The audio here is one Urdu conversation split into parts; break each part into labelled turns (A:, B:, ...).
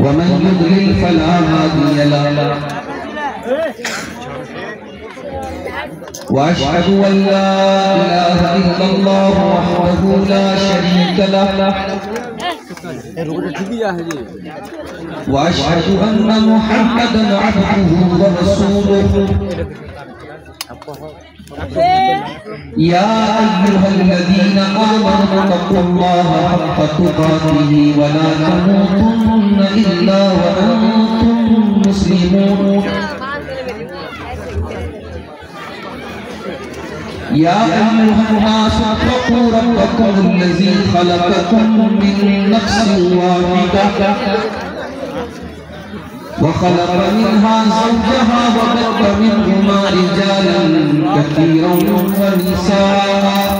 A: ومن يضلل فلا هادي له واشهد ان لا اله الا الله وحده لا شريك له واشهد ان محمدا عبده ورسوله يا أيها الذين آمنوا اتقوا الله حق تقاته ولا تموتن إلا وأنتم مسلمون يا أيها الناس اتقوا ربكم الذي خلقكم من نفس واحدة وخلق منها زوجها وبث منهما رجالا كثيرا ونساء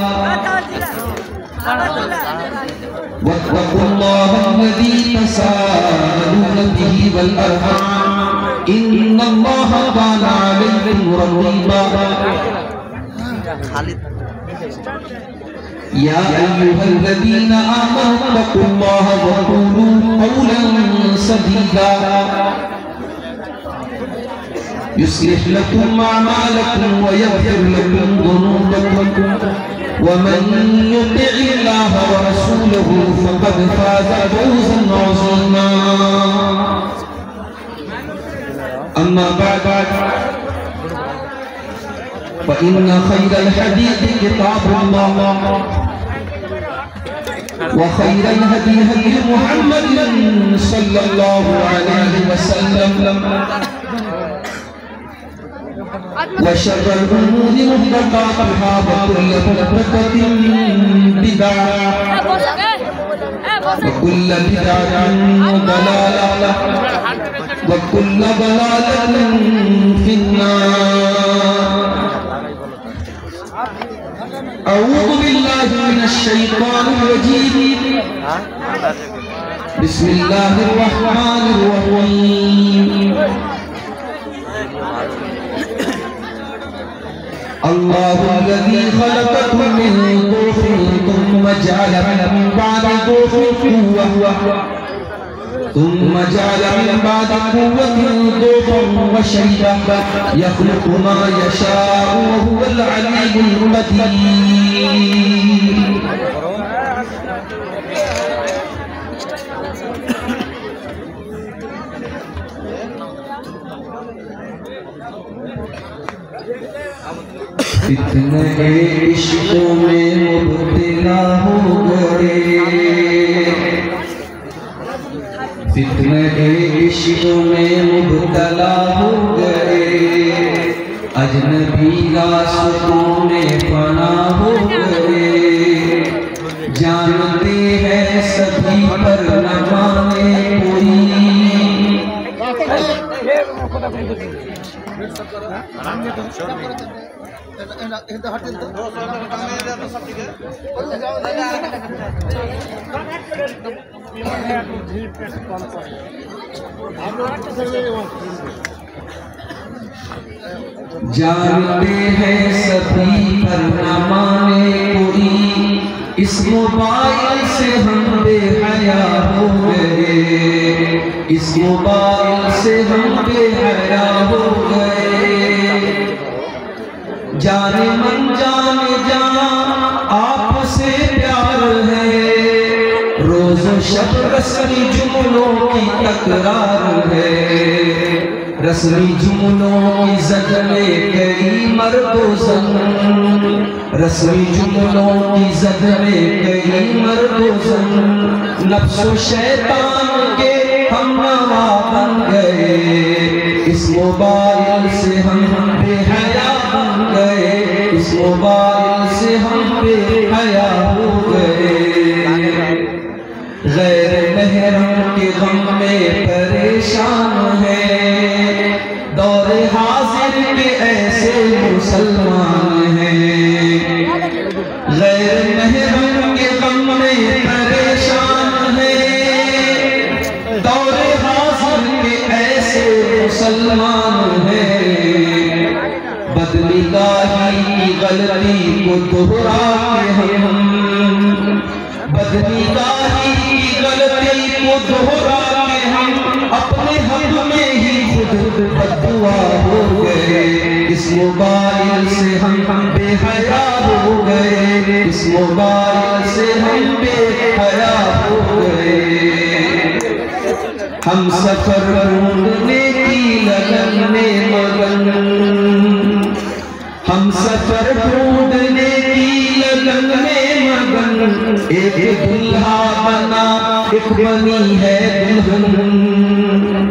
A: واتقوا الله الذي تساءلون به والأرحام إن الله كان عليكم رقيبا يا أيها الذين آمنوا اتقوا الله وقولوا قولا سديدا يصلح لكم أعمالكم ويغفر لكم ذنوبكم ومن يطع الله ورسوله فقد فاز فوزا عظيما أما بعد فإن خير الحديث كتاب الله وخير الهدي هدي محمد صلى الله عليه وسلم وشر الأمور محدثاتها وكل محدثة بدعة وكل بدعة ضلالة وكل ضلالة في النار أعوذ بالله من الشيطان الرجيم بسم الله الرحمن الرحيم الله الذي خلقكم من ضعف ثم جعل من بعد ضعف قوة ثم جعل من بعد قوة ضعفا وشيبا يخلق ما يشاء وهو العليم القدير اتنے عشقوں میں مبتلا ہو گئے فتنے عشقوں میں مبتلا ہو گئے اجنبی راستوں میں فنا ہو گئے جانتے ہیں سبھی پر نہ مانے کوئی جانتے ہیں سبھی پر نہ مانے کوئی اس موبائل سے ہم بے حیا ہو گئے اس موبائل سے ہم بے حیا ہو گئے جانے من جانے جان آپ سے پیار ہے روز و شب رسمی جملوں کی تکرار ہے، رسمی جملوں کی زد میں کئی مرد و زن، رسمی جملوں کی زد میں کئی مرد و زن، نفس و شیطان کے ہم نوا بن گئے، اس موبائل سے ہم بے حیا بن گئے، اس موبائل سے ہم بے حیا ہو گئے، غیر محرم کے غم میں پریشان ہے، دور حاضر کے ایسے مسلمان ہیں، غیر محرم کے غم میں پریشان ہے، دور حاضر کے ایسے مسلمان ہیں، بدنگاہی کی غلطی کو دہرا کے ہم، بدنگاہی کی غلطی کو دہرا کے ہم اپنے حق میں ہی خود بددعا ہو گئے، اس موبائل سے ہم بے حیا ہو گئے، اس موبائل سے ہم بے حیا ہو گئے، ہم سفر ڈھونڈنے کی لگن میں مگن، ہم سفر ڈھونڈنے کی لگن میں مگن، ایک دلہا بنا ایک بنی ہے دلہن،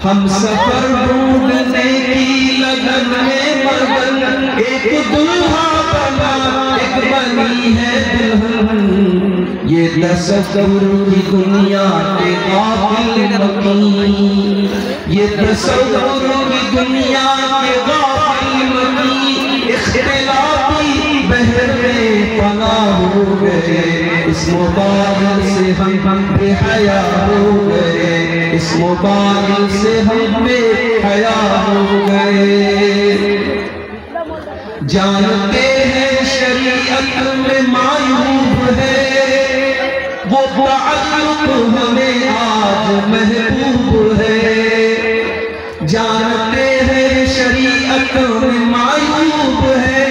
A: ہم سفر ڈھونڈنے کی لگن میں مگن، ایک دلہا بنا ایک بنی ہے دلہن، یہ تصور کی دنیا کے غافل مکی، یہ تصور کی دنیا کے غافل مکی، اختلافی بحر میں پناہ ہو گئے، اس موبائل سے ہم بے حیا ہو گئے، اس موبائل سے ہم بے حیا ہو گئے، جانتے ہیں شریعت میں معیوب ہے، وہ تعلق ہمیں آج محبوب ہے، جانتے ہیں شریعت میں معیوب ہے،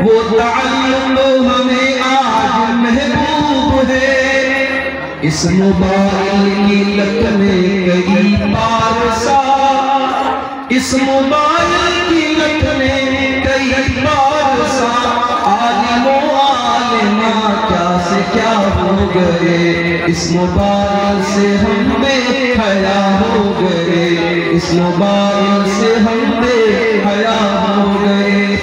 A: وہ تعلق ہمیں آج محبوب ہے، اس موبائل کی لت میں کئی پارسا، اس موبائل کی لت میں کئی پارسا، عالم و عالمہ کیا سے کیا ہو گئے، اس موبائل سے ہم بے حیا ہو گئے، اس موبائل سے ہم بے حیا ہو گئے،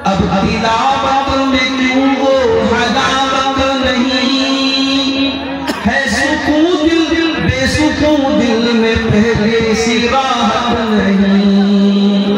A: اب تلاوت میں کیوں وہ حلاوت نہیں ہے، سکون دل بے سکون دل میں پہلے سی راحت نہیں،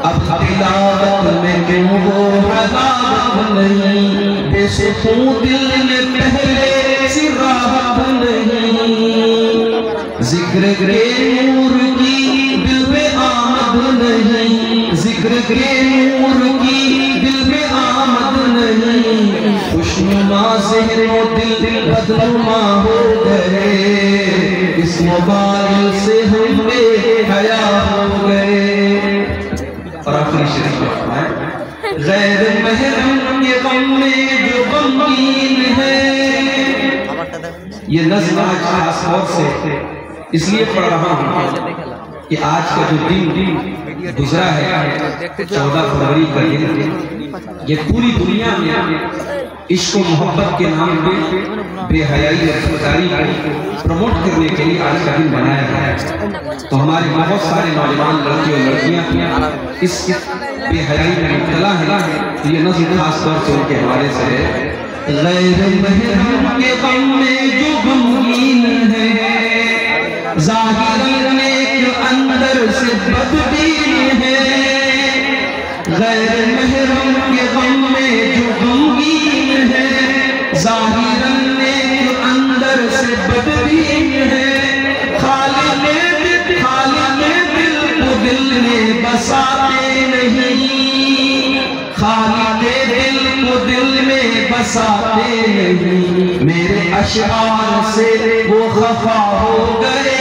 A: اب تلاوت میں کیوں وہ حلاوت نہیں، بے سکون دل میں پہلے سی راحت نہیں، ذکر کے نور کی دل میں آمد نہیں، ذکر کے نور کی دل میں آمد نہیں، خوشنما ذہن و دل بدنما ہو گئے، اس موبائل سے ہم بے حیا ہو گئے، اور آخری شریف فرمائیں، غیر محرم کے غم میں جو غمگین ہے، یہ نظم آج خاص طور سے اس لیے پڑھ رہا ہوں کہ آج کا جو دن گزرا ہے 14 فروری کا دن، یہ پوری دنیا میں عشق و محبت کے نام پہ بے حیائی اور خودداری کو پروموٹ کرنے کے لیے آج کا دن بنایا گیا ہے، تو ہمارے بہت سارے نوجوان لڑکے اور لڑکیاں اس بے حیائی میں مبتلا ہیں، تو یہ نظم خاص طور سے ان کے حوالے سے ہے، غیر محرم کے غم میں جو غمگین ہے، ظاہر نیک اندر سے بدبین ہے، غیر محرم کے غم میں جو غمگین ہے، ظاہر نیک اندر سے بدبین ہے، خالق دل کو دل میں بساتے نہیں، خالق دل کو دل میں بساتے نہیں، میرے اشعار سے وہ خفا ہو گئے،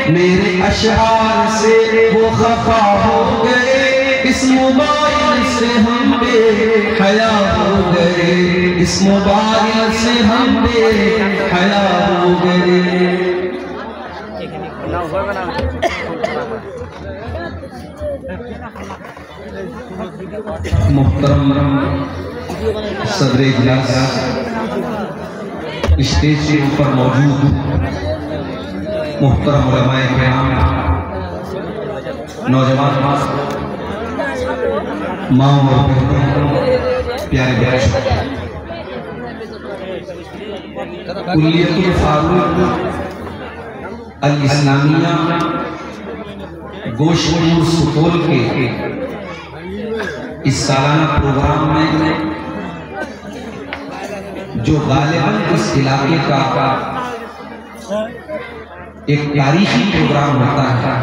A: میرے اشعار سے وہ خفا ہو گئے، اس موبائل سے سے ہم بے حیا ہو گئے، اس موبائل سے ہم بے حیا ہو گئے۔ محترم صدر اجلاس، اسٹیج کے اوپر موجود محترم علماء کرام، نوجوان ماں اور بہنوں، پیارے بچوں، کلیت الفاروق الاسلامیہ گوشتپور سپول کے اس سالانہ پروگرام میں جو غالباً اس علاقے کا ایک تاریخی پروگرام ہوتا ہے،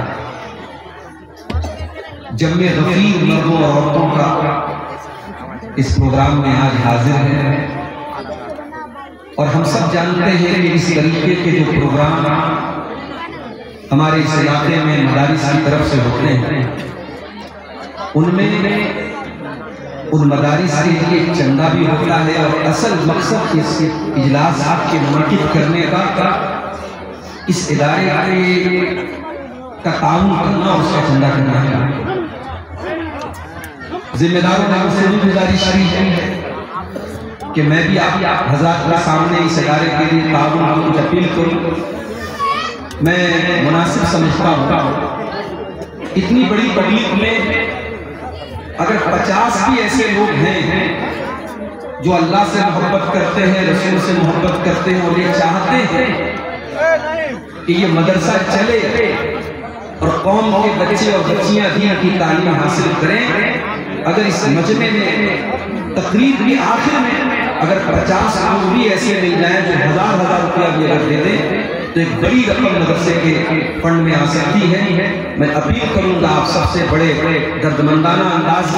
A: جمع غفیر مردوں اور عورتوں کا اس پروگرام میں آج حاضر ہے، اور ہم سب جانتے ہیں کہ اس طریقے کے جو پروگرام ہمارے اس علاقے میں مدارس کی طرف سے ہوتے ہیں، ان میں ان مدارس کے لیے ایک چندہ بھی ہوتا ہے، اور اصل مقصد اس اجلاس کے منعقد کرنے کا اس ادارے کا تعاون کرنا اور اس کا چندہ کرنا ہے۔ ذمہ داروں نے مجھ سے بھی گزارش کی ہے کہ میں بھی آپ حضرات کے سامنے اس ادارے کے لیے تعاون کی اپیل کروں۔ میں مناسب سمجھتا ہوں اتنی بڑی پبلک میں اگر 50 بھی ایسے لوگ ہیں جو اللہ سے محبت کرتے ہیں، رسول سے محبت کرتے ہیں، اور یہ چاہتے ہیں کہ یہ مدرسہ چلے اور قوم کے بچے اور بچیاں دین کی تعلیم حاصل کریں، اگر اس مجمع میں تقریب کی آخر میں اگر 50 لوگ بھی ایسے مل جائیں جو ہزار روپیہ بھی اگر دے دیں تو ایک بڑی رقم مدرسے کے فنڈ میں آ سکتی ہے۔ میں اپیل کروں گا آپ سب سے، بڑے دردمندانہ انداز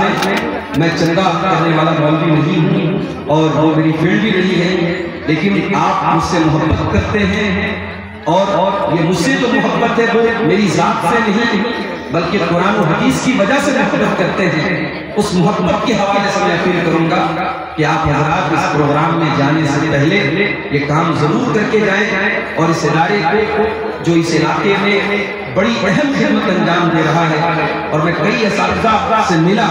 A: میں چندہ کرنے والا مولوی نہیں ہوں اور وہ میری فیلڈ بھی نہیں ہے، لیکن آپ مجھ سے محبت کرتے ہیں، اور یہ مجھ سے تو محبت ہے وہ میری ذات سے نہیں بلکہ قرآن و حدیث کی وجہ سے محبت کرتے ہیں۔ اس محبت کے حوالے سے میں اپیل کروں گا کہ آپ حضرات اس پروگرام میں جانے سے پہلے یہ کام ضرور کر کے جائیں، اور اس ادارے کو جو اس علاقے میں بڑی اہم خدمت انجام دے رہا ہے، اور میں کئی اساتذہ سے ملا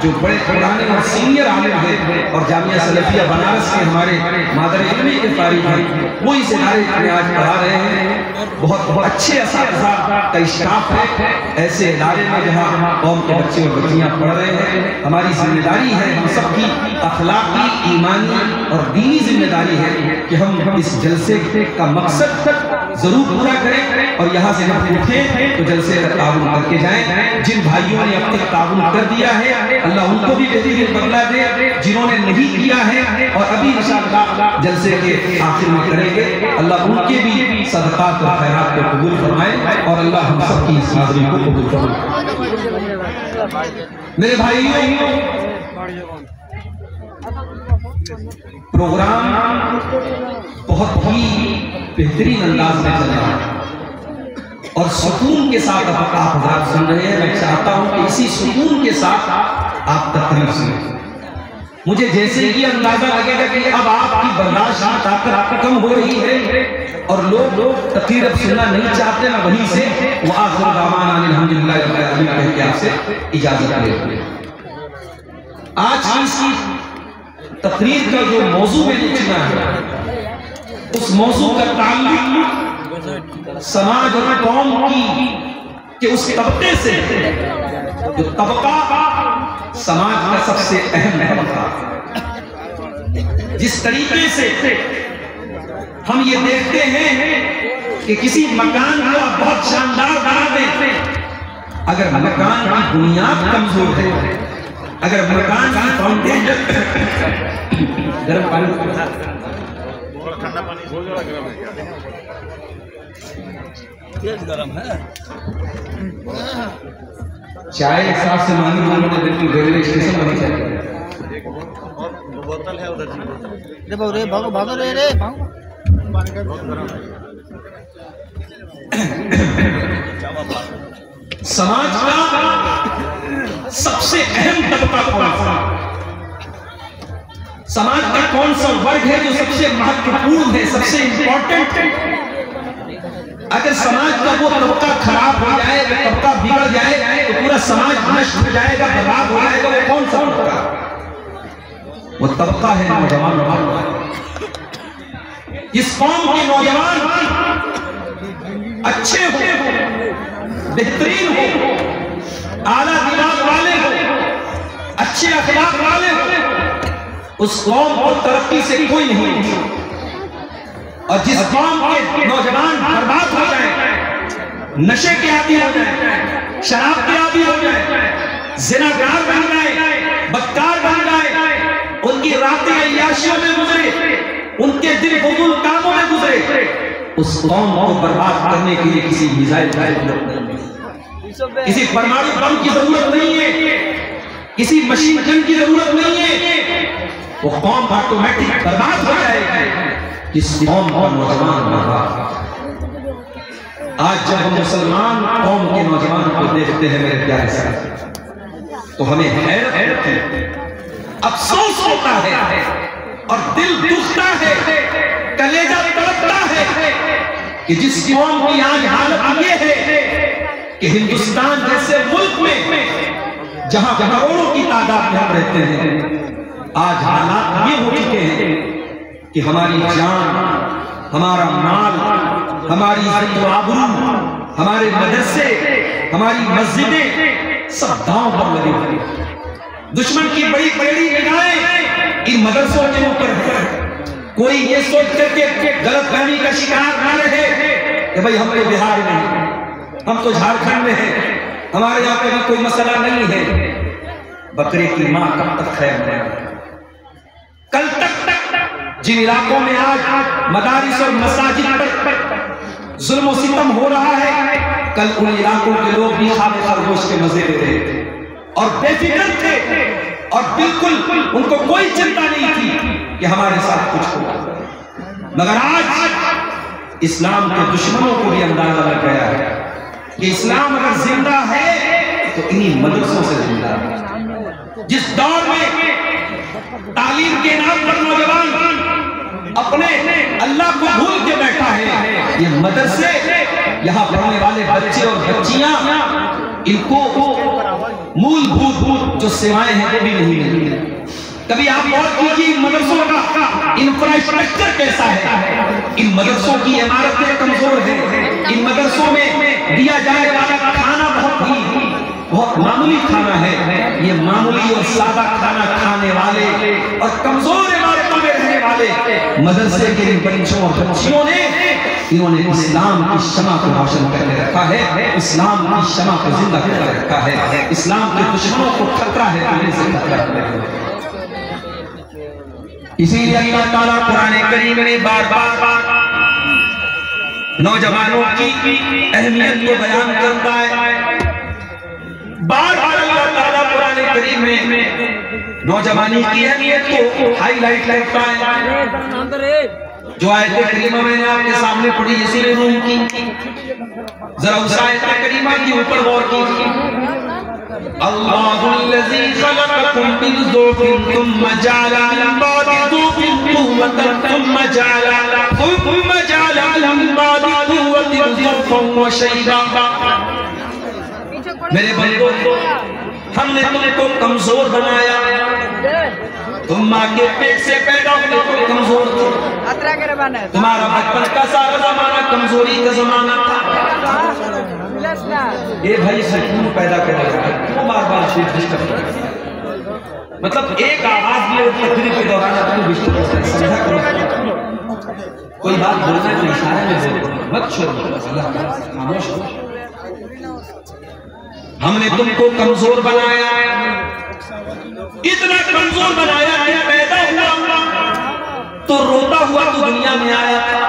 A: جو بڑے پرانے اور سینئر عالم ہیں اور جامعہ سلفیہ بنارس کے ہمارے مادر علمی کے فارغ ہیں، وہ اس ادارے میں آج پڑھا رہے ہیں۔ بہت اچھے اساتذہ کا اسٹاف ہے ایسے ادارے میں جہاں قوم کے بچے اور بچیاں پڑھ رہے ہیں۔ ہماری ذمہ داری ہے، ہم سب کی اخلاقی، ایمانی اور دینی ذمہ داری ہے کہ ہم اس جلسے کا مقصد ضرور پورا کریں، اور یہاں سے ہم اٹھیں تو جلسے کا تعاون کر کے جائیں۔ جن بھائیوں نے اب تک تعاون کر دیا ہے اللہ ان کو بھی بہترین بدلہ دے، جنہوں نے نہیں کیا ہے اور ابھی انشاءاللہ جلسے کے آخر میں کریں گے، اللہ ان کے بھی صدقات اور خیرات کو قبول فرمائے، اور اللہ ہم سب کی اس حاضری کو قبول فرمائے۔ میرے بھائیوں، پروگرام بہت ہی بہترین انداز میں چل رہا ہے اور سکون کے ساتھ آپ حضرات سن رہے ہیں۔ میں چاہتا ہوں کہ اسی سکون کے ساتھ آپ تقریر سنیں۔ مجھے جیسے یہ اندازہ لگے گا کہ اب آپ کی برداشت کی طاقت کم ہو رہی ہے اور لوگ تقریر اب سننا نہیں چاہتے، میں وہیں سے وآخر دعوانا الحمدللہ رب العالمین کہہ کے آپ سے اجازت لے لوں۔ آج کی تقریر کا جو موضوع میں نے چنا ہے، اس موضوع کا تعلق سماج اور قوم کی اس طبقے سے جو طبقہ سماج کا سب سے اہم طبقہ، جس طریقے سے ہم یہ دیکھتے ہیں کہ کسی مکان کو بہت شاندار بنا دیں، اگر مکان کی بنیاد کمزور ہے، اگر مکان کی فاؤنڈیشن گرم پانی گرم ہے، چائے صاف سے مانی والوں نے بالکل ریلوے اسٹیشن بنی چاہیے، بوتل ہے ادھر بھاگو رے سماج کا
B: سب سے اہم طبقہ کون سا، سماج کا کون سا ورگ ہے جو سب سے مہتوپورن ہے، سب سے امپورٹنٹ ہے؟ اگر سماج کا وہ طبقہ خراب ہو جائے، وہ طبقہ بگڑ جائے تو پورا سماج نشٹ ہو جائے گا، برباد ہو جائے گا۔ وہ کون سا طبقہ؟ وہ طبقہ ہے نوجوان۔ جس قوم کے نوجوان اچھے ہو، بہترین ہو، اعلیٰ دماغ والے ہو، اچھے اخلاق والے ہو، اس قوم کو ترقی سے کوئی نہیں۔ اور جس قوم کے نوجوان برباد ہو جائیں، نشے کے عادی ہو جائیں، شراب کے عادی ہو جائیں، زناگار بن جائیں، بدکار بن جائیں، ان کی راتیں عیاشیوں میں گزرے، ان کے دل فضول کاموں میں گزرے، اس قوم کو برباد کرنے کے لیے کسی میزائل کی ضرورت نہیں ہے، کسی پرمانو بم کی ضرورت نہیں ہے، کسی مشین گن کی ضرورت نہیں ہے۔ وہ قوم آٹومیٹک برباد ہو جائے گی جس قوم کا نوجوان برباد۔ آج جب ہم مسلمان قوم کے نوجوان کو دیکھتے ہیں میرے پیارے ساتھ، تو ہمیں حیرت ہے، افسوس ہوتا ہے اور دل دکھتا ہے، کلیجہ تڑپتا ہے کہ جس قوم کی آج حالت یہ ہے کہ ہندوستان جیسے ملک میں جہاں کروڑوں کی تعداد میں ہم رہتے ہیں، آج حالات یہ ہو چکے ہیں کہ ہماری جان، ہمارا مال، ہماری عزت و آبرو، ہمارے مدرسے، ہماری مسجدیں سب داؤں پر لگے ہوئے ہیں۔ دشمن کی بڑی بڑی نگاہیں ان مدرسوں کے اوپر ہے۔ کوئی یہ سوچ کر کے غلط فہمی کا شکار نہ رہے کہ بھئی ہم تو بہار میں ہیں، ہم تو جھارکھنڈ میں ہیں، ہمارے یہاں پہ بھی کوئی مسئلہ نہیں ہے۔ بکرے کی ماں کب تک خیر ہے؟ کل تک جن علاقوں میں آج مدارس اور مساجد پر ظلم و ستم ہو رہا ہے، کل ان علاقوں کے لوگ بھی خواب خرگوش کے مزے لے رہے تھے اور بے فکر تھے، اور بالکل ان کو کوئی چنتا نہیں تھی کہ ہمارے ساتھ کچھ ہوگا۔ مگر آج اسلام کے دشمنوں کو بھی اندازہ لگ گیا ہے کہ اسلام اگر زندہ ہے تو انہی مدرسوں سے زندہ ہے۔ جس دور میں تعلیم کے نام پر نوجوان اپنے اللہ کو بھول کے بیٹھا ہے، یہ مدرسے، یہاں پڑھنے والے بچے اور بچیاں، ان کو مول بھوت جو سوائیں ہیں وہ بھی نہیں ملتی۔ کبھی آپ غور کیجیے ان مدرسوں کا انفراسٹرکچر کیسا ہے۔ ان مدرسوں کی عمارتیں کمزور ہیں، ان مدرسوں میں دیا جائے والا کھانا بہت معمولی کھانا ہے۔ یہ معمولی اور سادہ کھانا کھانے والے اور کمزور عمارتوں میں رہنے والے مدرسے کے ان بچوں اور بچیوں نے انہوں نے اسلام کی شمع کو روشن کر کے رکھا ہے، اسلام کی شمع کو زندہ کر کے رکھا ہے۔ اسلام کے دشمنوں کو خطرہ ہے، انہیں سے خطرہ ہے۔ اسی لیے اللہ تعالیٰ قرآن کریم نے بار بار نوجوانوں کی اہمیت کو بیان کرتا ہے۔ بار بار اللہ تعالیٰ قرآن کریم میں نوجوانی کی اہمیت کو ہائی لائٹ کرتا ہے۔ جو آیت کریمہ میں نے آپ کے سامنے پڑھی یہ سورہ روم کی، ذرا اس آیت کریمہ کی اوپر غور کیجئے۔ اللہ الذی خلقکم من ضعف ثم جعل من بعد ضعف قوة ثم جعل من بعد قوة ضعفا وشیبا۔ میرے بندو، ہم نے تم کو کمزور بنایا، تم ماں کے پیٹ سے پیدا ہوئے تو کمزور تھے، تمہارا بچپن کا سارا زمانہ کمزوری کا زمانہ تھا۔ یہ بھائی سکون پیدا کرے گا، کیوں بار بار شیف ڈسٹرب کرے؟ مطلب ایک آواز میں تقریر کے دوران اپنی ڈسٹرب کرے، سمجھا کرو۔ کوئی بات بولنا ہے تو اشارے میں بولو، مت چھوڑو، خاموش ہو۔ ہم نے تم کو کمزور بنایا، اتنا کمزور بنایا کہ پیدا ہوا تو روتا ہوا تو دنیا میں آیا تھا،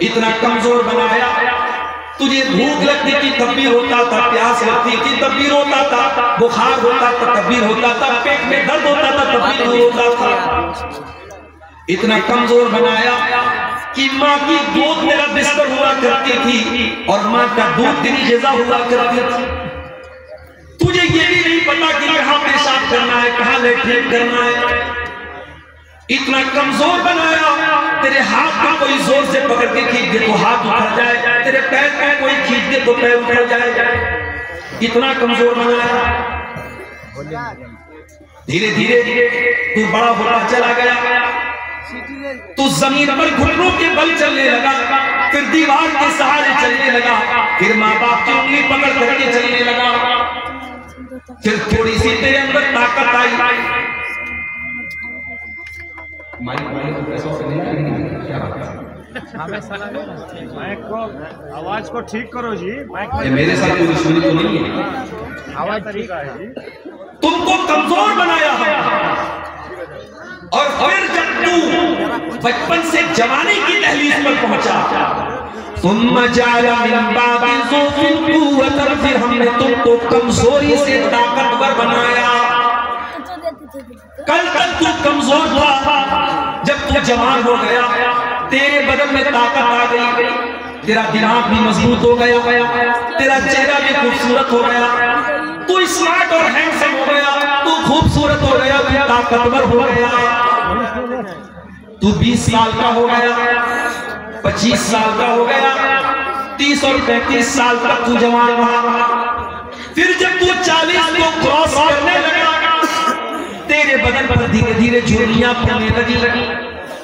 B: اتنا کمزور بنایا تجھے بھوک لگتی تھی تب بھی روتا تھا، پیاس لگتی تھی تب بھی روتا تھا، بخار ہوتا تھا تب بھی روتا تھا، پیٹ میں درد ہوتا تھا تب بھی روتا تھا۔ اتنا کمزور بنایا کہ ماں کی گود تیرا بستر ہوا کرتی تھی اور ماں کا دودھ تیری غذا ہوا کرتی تھی۔ تجھے یہ بھی نہیں پتا کہ کہاں پیشاب کرنا ہے، کہاں لیٹرین کرنا ہے، اتنا کمزور بنایا، تیرے ہاتھ کو کوئی زور سے پکڑ کے کھینچ دے تو ہاتھ اکھڑ جائے، تیرے پیر کو کوئی کھینچ دے تو پیر اکھڑ جائے، اتنا کمزور بنایا۔ دھیرے دھیرے تو بڑا ہوتا چلا گیا، تو زمین پر گھٹنوں کے بل چلنے لگا، پھر دیوار کے سہارے چلنے لگا، پھر ماں باپ کی انگلی پکڑ کر کے چلنے لگا، پھر تھوڑی سی تیرے اندر طاقت آئی۔
C: آواز کو ٹھیک کرو جی،
B: میرے ساتھ کوئی دشمنی تو نہیں ہے،
C: آواز طریقہ ہے جی۔
B: تم کو کمزور بنایا ہے، اور پھر جب تو بچپن سے جوانی کی دہلیز پر پہنچا، ثم جعل من بعد ضعف قوة، پھر ہم نے تم کو کمزوری سے طاقتور بنایا۔ کل تک تو کمزور تھا، جب تو جوان ہو گیا تیرے بدن میں طاقت آ گئی، تیرا دماغ بھی مضبوط ہو گیا، تیرا چہرہ بھی خوبصورت ہو گیا، تو اسمارٹ اور ہینڈسم ہو گیا، تو خوبصورت ہو گیا، تو طاقتور ہو گیا، تو 20 سال کا ہو گیا، 25 سال کا ہو گیا، 30 اور 35 سال تک تو جوان رہا، پھر جب تو 40 کو کراس کرنے لگا، تیرے بدن پر دھیرے دھیرے جھریاں پڑنے لگی،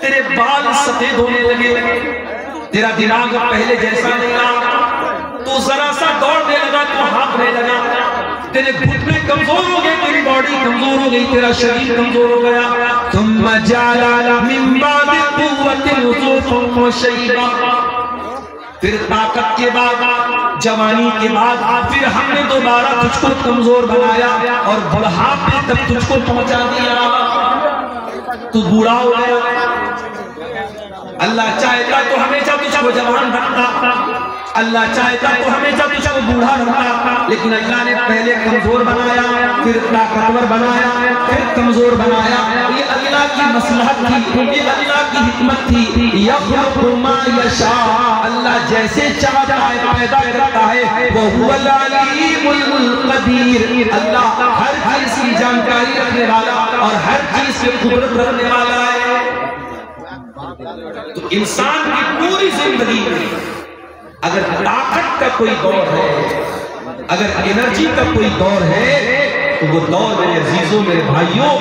B: تیرے بال سفید ہونے لگے، تیرا دماغ پہلے جیسا نہیں رہا، تو ذرا سا دوڑنے لگا تو ہانپنے لگا، تیرے گھٹنے کمزور ہو گئے، تیری باڈی کمزور ہو گئی، تیرا شریر کمزور ہو گیا۔ ثم جعل من بعد قوة ضعفا وشيبا، پھر طاقت کے بعد، جوانی کے بعد، پھر ہم نے دوبارہ تجھ کو کمزور بنایا اور بڑھاپے تک تجھ کو پہنچا دیا، تو بوڑھا ہو گیا۔ اللہ چاہتا تو ہمیشہ تجھ کو جوان رکھتا، اللہ چاہتا تو ہمیشہ تجھ کو بوڑھا رکھتا، لیکن اللہ نے پہلے کمزور بنایا، پھر طاقتور بنایا، پھر کمزور بنایا۔ یہ اللہ کی مصلحت تھی، یہ اللہ کی حکمت تھی۔ یخلق ما یشاء، اللہ جیسے چاہتا ہے پیدا کرتا ہے۔ وہو العلیم القدیر، اللہ ہر چیز کی جانکاری رکھنے والا اور ہر چیز کی قدرت رکھنے والا ہے۔ تو انسان کی پوری زندگی میں اگر طاقت کا کوئی دور ہے، اگر انرجی کا کوئی دور ہے، تو وہ دور میرے عزیزوں، میرے بھائیوں،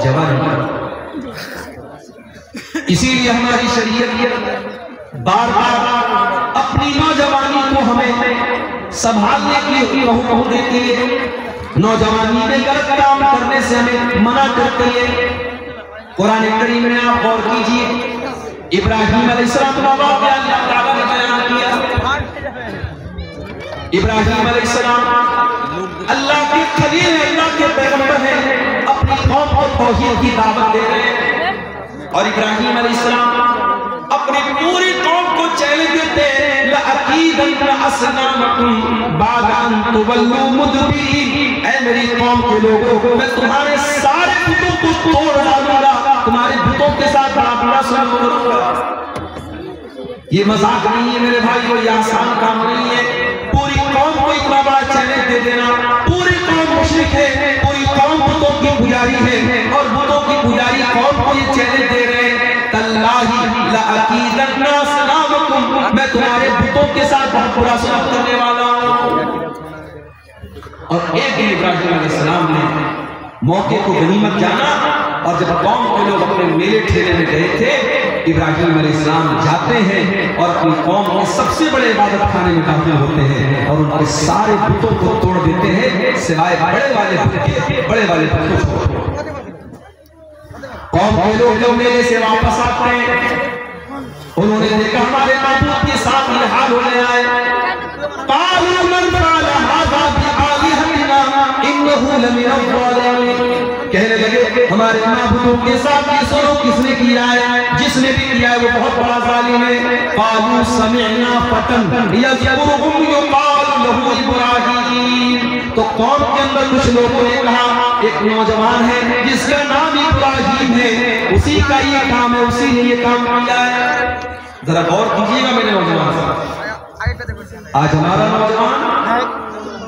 B: جوانی۔ اسی لیے ہماری شریعت بار بار اپنی نوجوانی کو ہمیں سنبھالنے کی حکم دیتی ہے، نوجوانی میں غلط کام کرنے سے ہمیں منع کرتی ہے۔ قرآن کریم میں آپ غور کیجئے، ابراہیم علیہ السلام کا واقعہ اللہ تعالیٰ نے بیان کیا۔ ابراہیم علیہ السلام اللہ کے خلیل ہیں، اللہ کے پیغمبر ہیں، اپنی قوم کو توحید کی دعوت دے رہے ہیں، اور ابراہیم علیہ السلام اپنی پوری قوم کو چیلنج دیتے ہیں، لَأَكِيدَنَّ أَصْنَامَكُمْ بَعْدَ أَن تُوَلُّوا مُدْبِرِينَ، اے میری قوم کے لوگوں، میں تمہارے سارے بتوں کو توڑ ڈالوں گا، تمہارے بتوں کے ساتھ معاملہ سلوک کروں گا۔ یہ مذاق نہیں ہے میرے بھائیو، یہ آسان کام نہیں ہے۔ پوری قوم کو اتنا بڑا چیلنج دے دینا، پوری قوم مشرک ہے، پوری قوم بتوں کی پجاری ہے، اور بتوں کی پجاری قوم کو یہ چیلنج دے رہے ہیں، تَاللَّهِ لَأَكِيدَنَّ أَصْنَامَكُمْ، میں تمہارے بتوں کے ساتھ بہت برا سلوک کرنے والا ہوں۔ اور ایک دن ابراہیم علیہ السلام نے موقع کو غنیمت جانا، اور جب قوم کے لوگ اپنے میلے ٹھیلے میں گئے تھے، ابراہیم علیہ السلام جاتے ہیں اور اپنی قوم کے سب سے بڑے عبادت خانے میں داخل ہوتے ہیں، اور ان کے سارے بتوں کو توڑ دیتے ہیں سوائے بڑے والے بت کو۔ قوم کے لوگ جو میلے سے واپس آتے ہیں، انہوں نے دیکھا ہمارے معبود کے ساتھ یہ حال ہونے آئے۔ قالوا من فعل هذا بآلهتنا انه لمن الظالمین، کہنے لگے ہمارے معبودوں کے ساتھ یہ سلوک کس نے کیا ہے، جس نے بھی کیا ہے وہ بہت بڑا ظالم ہے۔ قالوا سمعنا فتى يذكرهم يقال له ابراہیم، تو قوم کے اندر کچھ لوگوں نے کہا ایک نوجوان ہے جس کا نام ابراہیم ہے، اسی کا یہ کام ہے، اسی نے یہ کام کیا ہے۔ ذرا غور کیجئے گا میرے نوجوان صاحب، آج ہمارا نوجوان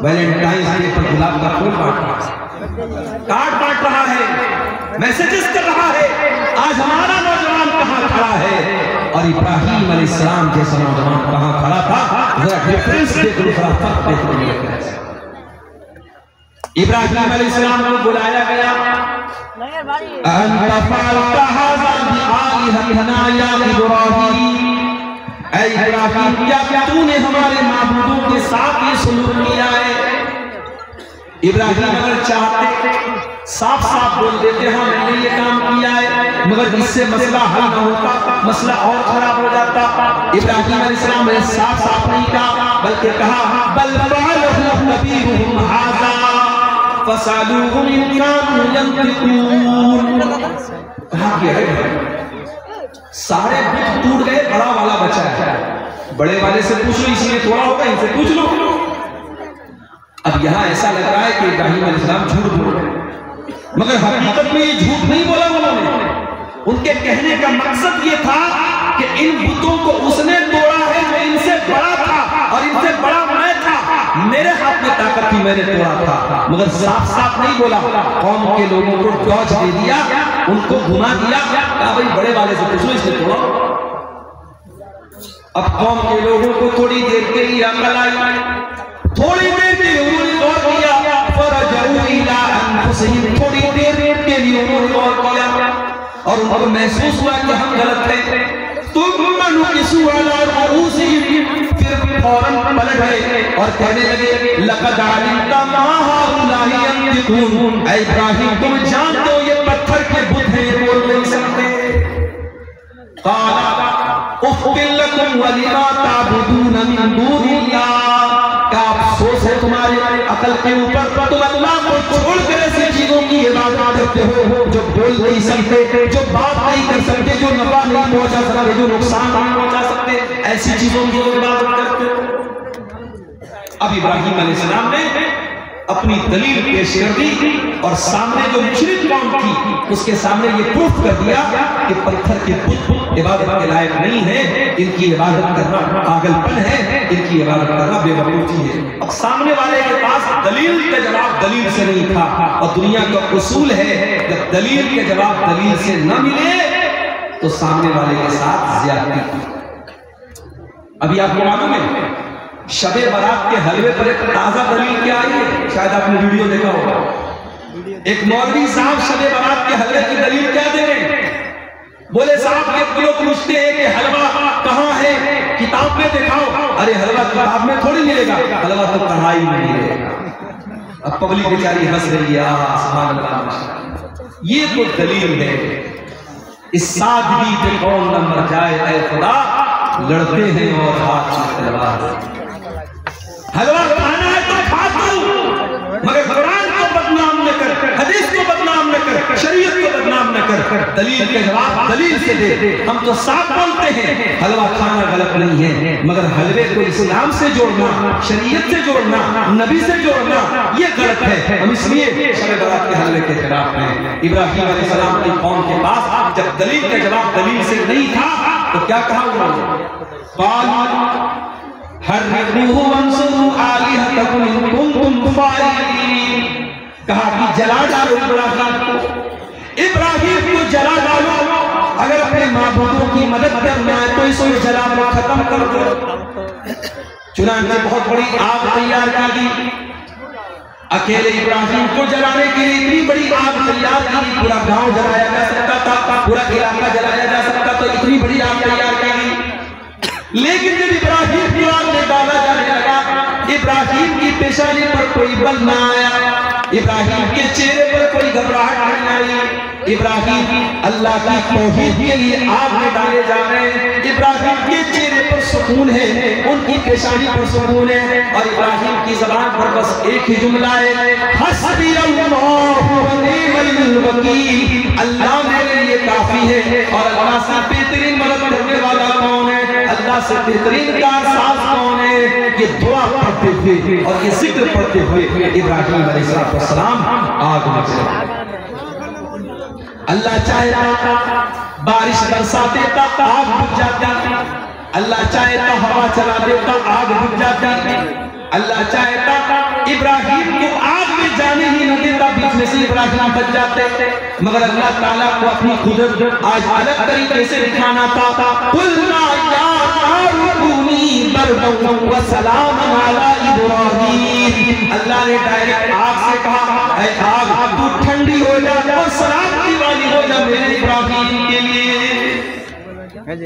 B: ویلنٹائنز ڈے پر گلاب کا پھول بانٹ رہا ہے، کارڈ بانٹ رہا ہے، میسیجز کر رہا ہے۔ آج ہمارا نوجوان کہاں کھڑا ہے اور ابراہیم علیہ السلام جیسا نوجوان کہاں کھڑا تھا؟ ذرا ڈیفرنس دیکھ لو، ذرا فرق دیکھ لو۔ ابراہیم علیہ السلام کو بلایا گیا، انت فعلت ھذا بآلہتنا یا ابراہیم، اے ابراہیم کیا تو نے ہمارے معبودوں کے ساتھ یہ سلوک کیا ہے؟ ابراہیم اگر چاہتے صاف صاف بول دیتے ہاں میں نے یہ کام کیا ہے، مگر اس سے مسئلہ حل نہ ہوتا، مسئلہ اور خراب ہو جاتا۔ ابراہیم علیہ السلام نے صاف صاف نہیں کہا، بلکہ کہا بل فعلہ کبیرہم ھذا فاسألوہم ان کانوا ینطقون۔ کہا کہ ہے سارے بت ٹوٹ گئے، بڑا والا بچا ہے، بڑے والے سے پوچھ لو، اس لیے تھوڑا ہوگا، ان سے پوچھ لو۔ اب یہاں ایسا لگ رہا ہے کہ ابراہیم علیہ السلام جھوٹ بول رہے ہیں، مگر حقیقت میں یہ جھوٹ نہیں بولا انہوں نے۔ ان کے کہنے کا مقصد یہ تھا کہ ان بتوں کو اس نے توڑا ہے جو ان سے بڑا تھا اور ان سے بڑا میں تھا، میرے ہاتھ میں طاقت تھی، میں نے توڑا تھا، مگر صاف صاف نہیں بولا۔ قوم کے لوگوں کو ڈاج دے دیا، ان کو گھما دیا، کہا بھئی بڑے والے سے پوچھو اس نے توڑا۔ اب قوم کے لوگوں کو تھوڑی دیر کے لیے عقل آئی، تھوڑی دیر کے لیے انہوں نے غور کیا، فرجعوا الی انفسہم، تھوڑی دیر کے لیے انہوں نے غور کیا اور ان کو محسوس ہوا کہ ہم غلط ہیں۔ ثم نکسوا علی رؤوسہم، پھر فوراً پلٹ گئے اور کہنے لگے لقد علمت ما ہؤلاء ینطقون، اے ابراہیم تم جانتے ہو یہ پتھر کے بت ہیں، بول نہیں سکتے۔ قال اف لکم ولما تعبدون من دون اللہ، کیا افسوس ہے تمہارے عقل کے اوپر، تم اللہ کو چھوڑ کر ایسی چیزوں کی عبادت کرتے ہو جو بول نہیں سکتے، جو بات نہیں کر سکتے، جو نفع نہیں پہنچا سکتے، جو نقصان نہیں پہنچا سکتے، ایسی چیزوں کی عبادت کرتے ہو۔ اب ابراہیم علیہ السلام نے اپنی دلیل پیش کر دی اور سامنے جو مشرک قوم تھی اس کے سامنے یہ پروف کر دیا کہ پتھر کے بت عبادت کے لائق نہیں ہے، ان کی عبادت کرنا پاگل پن ہے، ان کی عبادت کرنا بے وقوفی ہے۔ اب سامنے والے کے پاس دلیل کا جواب دلیل سے نہیں تھا، اور دنیا کا اصول ہے جب دلیل کے جواب دلیل سے نہ ملے تو سامنے والے کے ساتھ زیادتی کی۔ ابھی آپ کو معلوم ہے شب برات کے حلوے پر ایک تازہ دلیل کیا آئی ہے، شاید آپ نے ویڈیو دیکھا ہوگا۔ ایک مولوی صاحب شب برات کے حلوے کی دلیل کیا دے رہے ہیں؟ بولے صاحب یہ لوگ پوچھتے ہیں کہ حلوہ کہاں ہے، کتاب میں دکھاؤ۔ ارے حلوہ کتاب میں تھوڑی ملے گا، حلوہ تو کڑھائی میں ملے گا۔ اب پبلک بیچاری ہنس رہی ہے، سبحان اللہ، یہ تو دلیل ہے۔ اس سادگی پہ کون نہ مر جائے، اے خدا لڑتے ہیں اور ہاتھ میں تلوار۔ حلوہ کھانا ہے تو کھا تو، مگر قرآن کو بدنام نہ کر، حدیث کو بدنام نہ کر، شریعت کو بدنام نہ کر، دلیل کے جواب دلیل سے دے۔ ہم تو صاف بولتے ہیں حلوہ کھانا غلط نہیں ہے، مگر حلوے کو اسلام سے جوڑنا، شریعت سے جوڑنا، نبی سے جوڑنا یہ غلط ہے۔ ہم اس لیے شب برات کے حلوے کے خلاف ہیں۔ ابراہیم علیہ السلام کی قوم کے پاس جب دلیل کا جواب دلیل سے نہیں تھا تو کیا کہا انہوں نے؟ قالوا حرقوه وانصروا آلهتكم ان كنتم فاعلين، کہا کہ جلا ڈالو ابراہیم کو، ابراہیم کو جلا ڈالو، اگر اپنے معبودوں کی مدد کرنا ہے تو اس کو جلا کر ختم کر دو۔ چنانچہ بہت بڑی آگ تیار کی گئی، اکیلے ابراہیم کو جلانے کے لیے اتنی بڑی آگ تیار کی گئی، پورا گاؤں جلایا جا سکتا تھا، پورا علاقہ جلایا جا سکتا تو اتنی بڑی آگ تیار کی گئی۔ لیکن جب ابراہیم کی آگ میں ڈالا جانے لگا، ابراہیم کی پیشانی پر کوئی بل نہ آیا، ابراہیم کے چہرے پر کوئی گھبراہٹ نہیں آئی۔ ابراہیم اللہ کی توحید کے لیے آگ میں ڈالے جا رہے ہیں، ابراہیم کے چہرے پر سکون ہے، ان کی پیشانی پر سکون ہے، اور ابراہیم کی زبان پر بس ایک ہی جملہ ہے، حسبی اللہ و نعم الوکیل، اللہ میرے لیے کافی ہے، اور اللہ سے بہترین مدد کرنے والا کون ہے، اللہ سے بہترین کارساز کون ہے۔ یہ دعا پڑھتے ہوئے اور یہ ذکر پڑھتے ہوئے ابراہیم علیہ السلام آگ میں چلے۔ اللہ چاہے تو بارش برسا دیتا آگ بجھ جاتی، اللہ چاہے تو ہوا چلا دیتا آگ بجھ جاتی، اللہ چاہتا ابراہیم کو آگ میں جانے ہی نہ دیتا، بیچ میں سے ابراہیم بچ جاتے، مگر اللہ تعالیٰ کو اپنی قدرت آج الگ طریقے سے دکھانا تھا۔ قُلْنَا يَا نَارُ كُونِي بَرْدًا وَسَلَامًا عَلَىٰ إِبْرَاهِيمَ، اللہ نے ڈائریکٹ آگ سے کہا اے آگ تو ٹھنڈی ہو جا اور سلامتی والی ہو جا میرے ابراہیم کے لیے۔ آج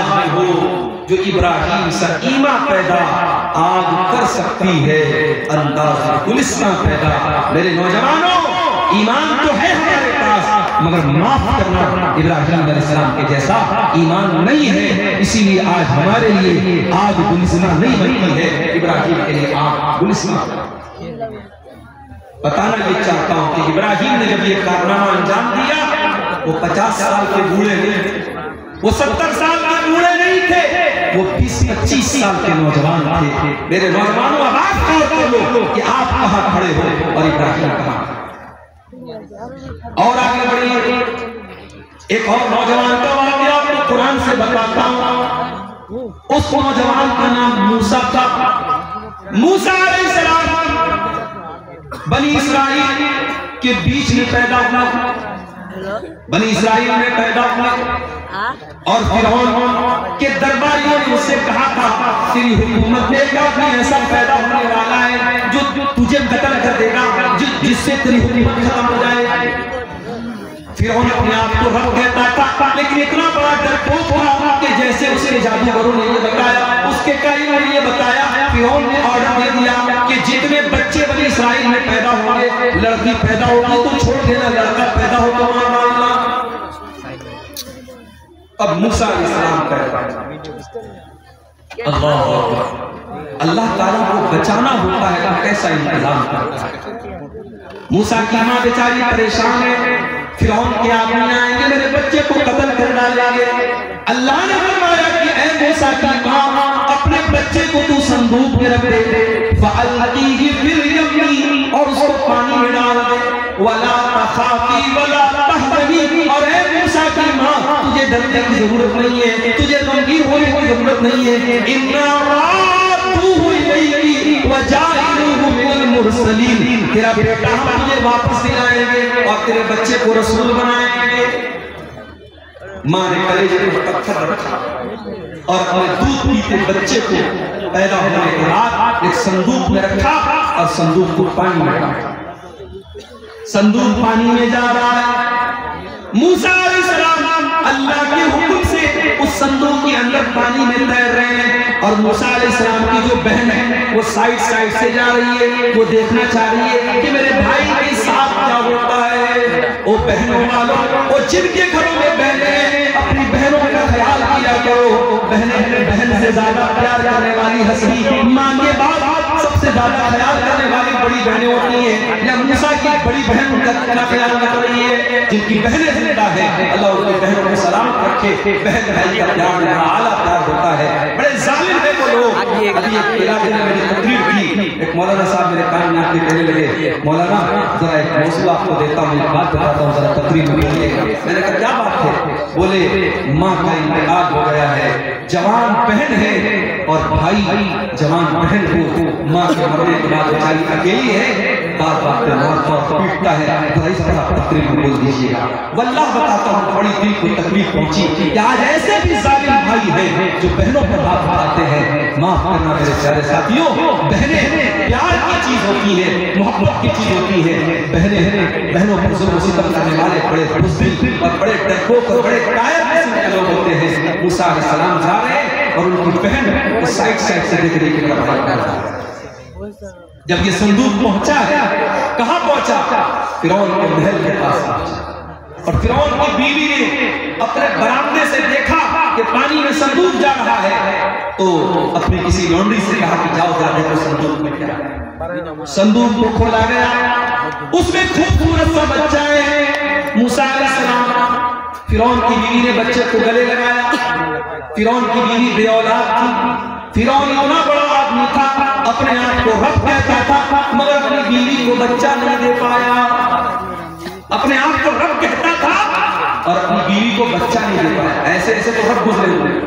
B: بھی وہ جو ابراہیم سے ایمان پیدا آگ کر سکتی ہے، انداز گلستان پیدا۔ میرے نوجوانوں، ایمان تو ہے ہمارے پاس، مگر معاف کرنا ابراہیم علیہ السلام کے جیسا ایمان نہیں ہے، اسی لیے آج ہمارے لیے آگ گلستان نہیں بنتی ہے، ابراہیم کے لیے آگ گلستان۔ بتانا یہ چاہتا ہوں کہ ابراہیم نے جب یہ کارنامہ انجام دیا، وہ 50 سال کے بوڑھے نہیں تھے، وہ 70 سال کے بوڑھے نہیں تھے، وہ 20-25 سال کے نوجوان تھے۔ میرے نوجوانوں آواز کر لو کہ آپ کہاں کھڑے ہو اور ابراہیم کہاں۔ اور آگے بڑھیے، ایک اور نوجوان کا واقعہ آپ کو قرآن سے بتاتا ہوں۔ اس نوجوان کا نام موسیٰ تھا۔ موسیٰ علیہ السلام بنی اسرائیل کے بیچ میں پیدا ہوا، بنی اسرائیل میں پیدا ہوا، اور فرعون کے درباریوں نے اس سے کہا تھا تیری حکومت میں ایک آدمی ایسا پیدا ہونے والا ہے جو تجھے قتل کر دے گا، جس سے تیری حکومت ختم ہو جائے۔ فرعون اپنے آپ کو رب کہتا تھا، لیکن اتنا بڑا ڈرپوک تھا کہ جیسے اس کے جادوگروں نے یہ بتایا، اس کے قائم نے یہ بتایا، فرعون نے آرڈر دے دیا کہ جتنے بچے بنی اسرائیل میں پیدا ہوں گے، لڑکی پیدا ہوگی تو چھوڑ دینا، لڑکا پیدا ہو تو مان ڈالنا۔ اب موسیٰ علیہ السلام کہتا ہے اللہ تعالیٰ کو بچانا ہوتا ہے تو کیسا انتظام کرتا ہے۔ موسیٰ کی ماں بیچاری پریشان ہے، فرعون کے آدمی آئیں گے میرے بچے کو قتل کر ڈالیں گے۔ اللہ نے فرمایا کہ اے موسیٰ کی ماں اپنے بچے کو تو صندوق میں رکھ دے، فَأَلْقِيهِ فِي الْيَمِّ، اور اس کو پانی میں ڈال دے، وَلَا تَخَافِي وَلَا تَحْزَنِي، اور اے موسیٰ کی ماں تجھے ڈرنے کی ضرورت نہیں ہے، تجھے غمگین ہونے کی ضرورت نہیں ہے، إِنَّا رَادُّوهُ إِلَيْكِ وَجَاعِلُوهُ مِنَ الْمُرْسَلِينَ، تیرا بیٹا ہم تجھے واپس دلائیں گے اور تیرے بچے کو رسول بنائیں گے۔ ماں نے کلیجے میں پتھر رکھا اور اپنے دودھ پیتے بچے کو پیدا ہونے کے بعد ایک صندوق میں رکھا اور صندوق کو پانی میں رکھا۔ صندوق پانی میں جا رہا ہے، موسیٰ علیہ السلام اللہ کے حکم سے اس صندوق کے اندر پانی میں تیر رہے ہیں، اور موسیٰ علیہ السلام کی جو بہن ہے وہ سائیڈ سے جا رہی ہے، وہ دیکھنا چاہ رہی ہے کہ میرے بھائی کے ساتھ کیا ہوتا ہے۔ وہ بہنوں والوں، وہ جن کے گھروں میں بہنیں ہیں، اپنی بہنوں کا خیال کیا کرو۔ بہنیں بہن سے زیادہ پیار کرنے والی ہستی، ماں کے بعد سب سے زیادہ خیال کرنے والی بڑی بہنیں ہوتی ہیں، یا موسیٰ کی بڑی بہن کا خیال کر رہی ہے، جن کی بہنیں زندہ ہیں، اللہ ان کی بہنوں کو سلامت رکھے۔ بہن بھائی کا پیار اعلیٰ پیار ہوتا ہے۔ بڑے ظالم ہیں وہ لوگ۔ ابھی ایک علاقے میں میری تقریر کی، ایک مولانا صاحب میرے کان میں آ کے کہنے لگے مولانا ذرا ایک موضوع آپ کو دیتا ہوں، ایک بات بتاتا ہوں، ذرا تقریر میں بولیے گا۔ میں نے کہا کیا بات ہے؟ بولے ماں کا انتقال ہو گیا ہے، جوان بہن ہے اور بھائی جوان بہن کو ماں کے مرنے کے بعد بیچاری اکیلی ہے، بار بار پہ مارتا اور پیٹتا ہے۔ بھائی ذرا تقریر میں بول دیجیے گا۔ واللہ بتاتا ہوں بڑی دل کو تکلیف پہنچی کہ آج ایسے بھی ظالم بھائی ہیں جو بہنوں پر ہاتھ اٹھاتے ہیں۔ معاف کرنا میرے پیارے ساتھیوں، بہنیں پیار کی چیز ہوتی ہے، محبت کی چیز ہوتی ہے۔ بہنوں پر ظلم و ستم کرنے والے بڑے بزدل اور بڑے ڈرپوک اور بڑے کائر قسم کے لوگ ہوتے ہیں۔ موسیٰ علیہ السلام جا رہے ہیں اور ان کی بہن سائڈ سے دیکھ رہی کہ جب یہ صندوق پہنچا ہے، کہاں پہنچا؟ فرعون کے محل کے پاس پہنچا، اور فرعون کی بیوی نے اپنے برآمدے سے دیکھا کہ پانی میں صندوق جا رہا ہے، تو اپنی کسی لونڈی سے کہا کہ جاؤ ذرا دیکھو صندوق میں کیا ہے۔ صندوق کو کھولا گیا، اس میں خوبصورت سا بچہ ہے موسیٰ علیہ السلام۔ فرعون کی بیوی نے بچے کو گلے لگایا۔ فرعون کی بیوی بے اولاد تھی۔ فرعون اتنا بڑا آدمی تھا، اپنے آپ کو رب کہتا تھا، مگر اپنی بیوی کو بچہ نہیں دے پایا۔ اپنے آپ کو رب کہتا تھا اور اپنی بیوی کو بچہ نہیں دے پایا۔ ایسے تو رب گزرے ہوئے،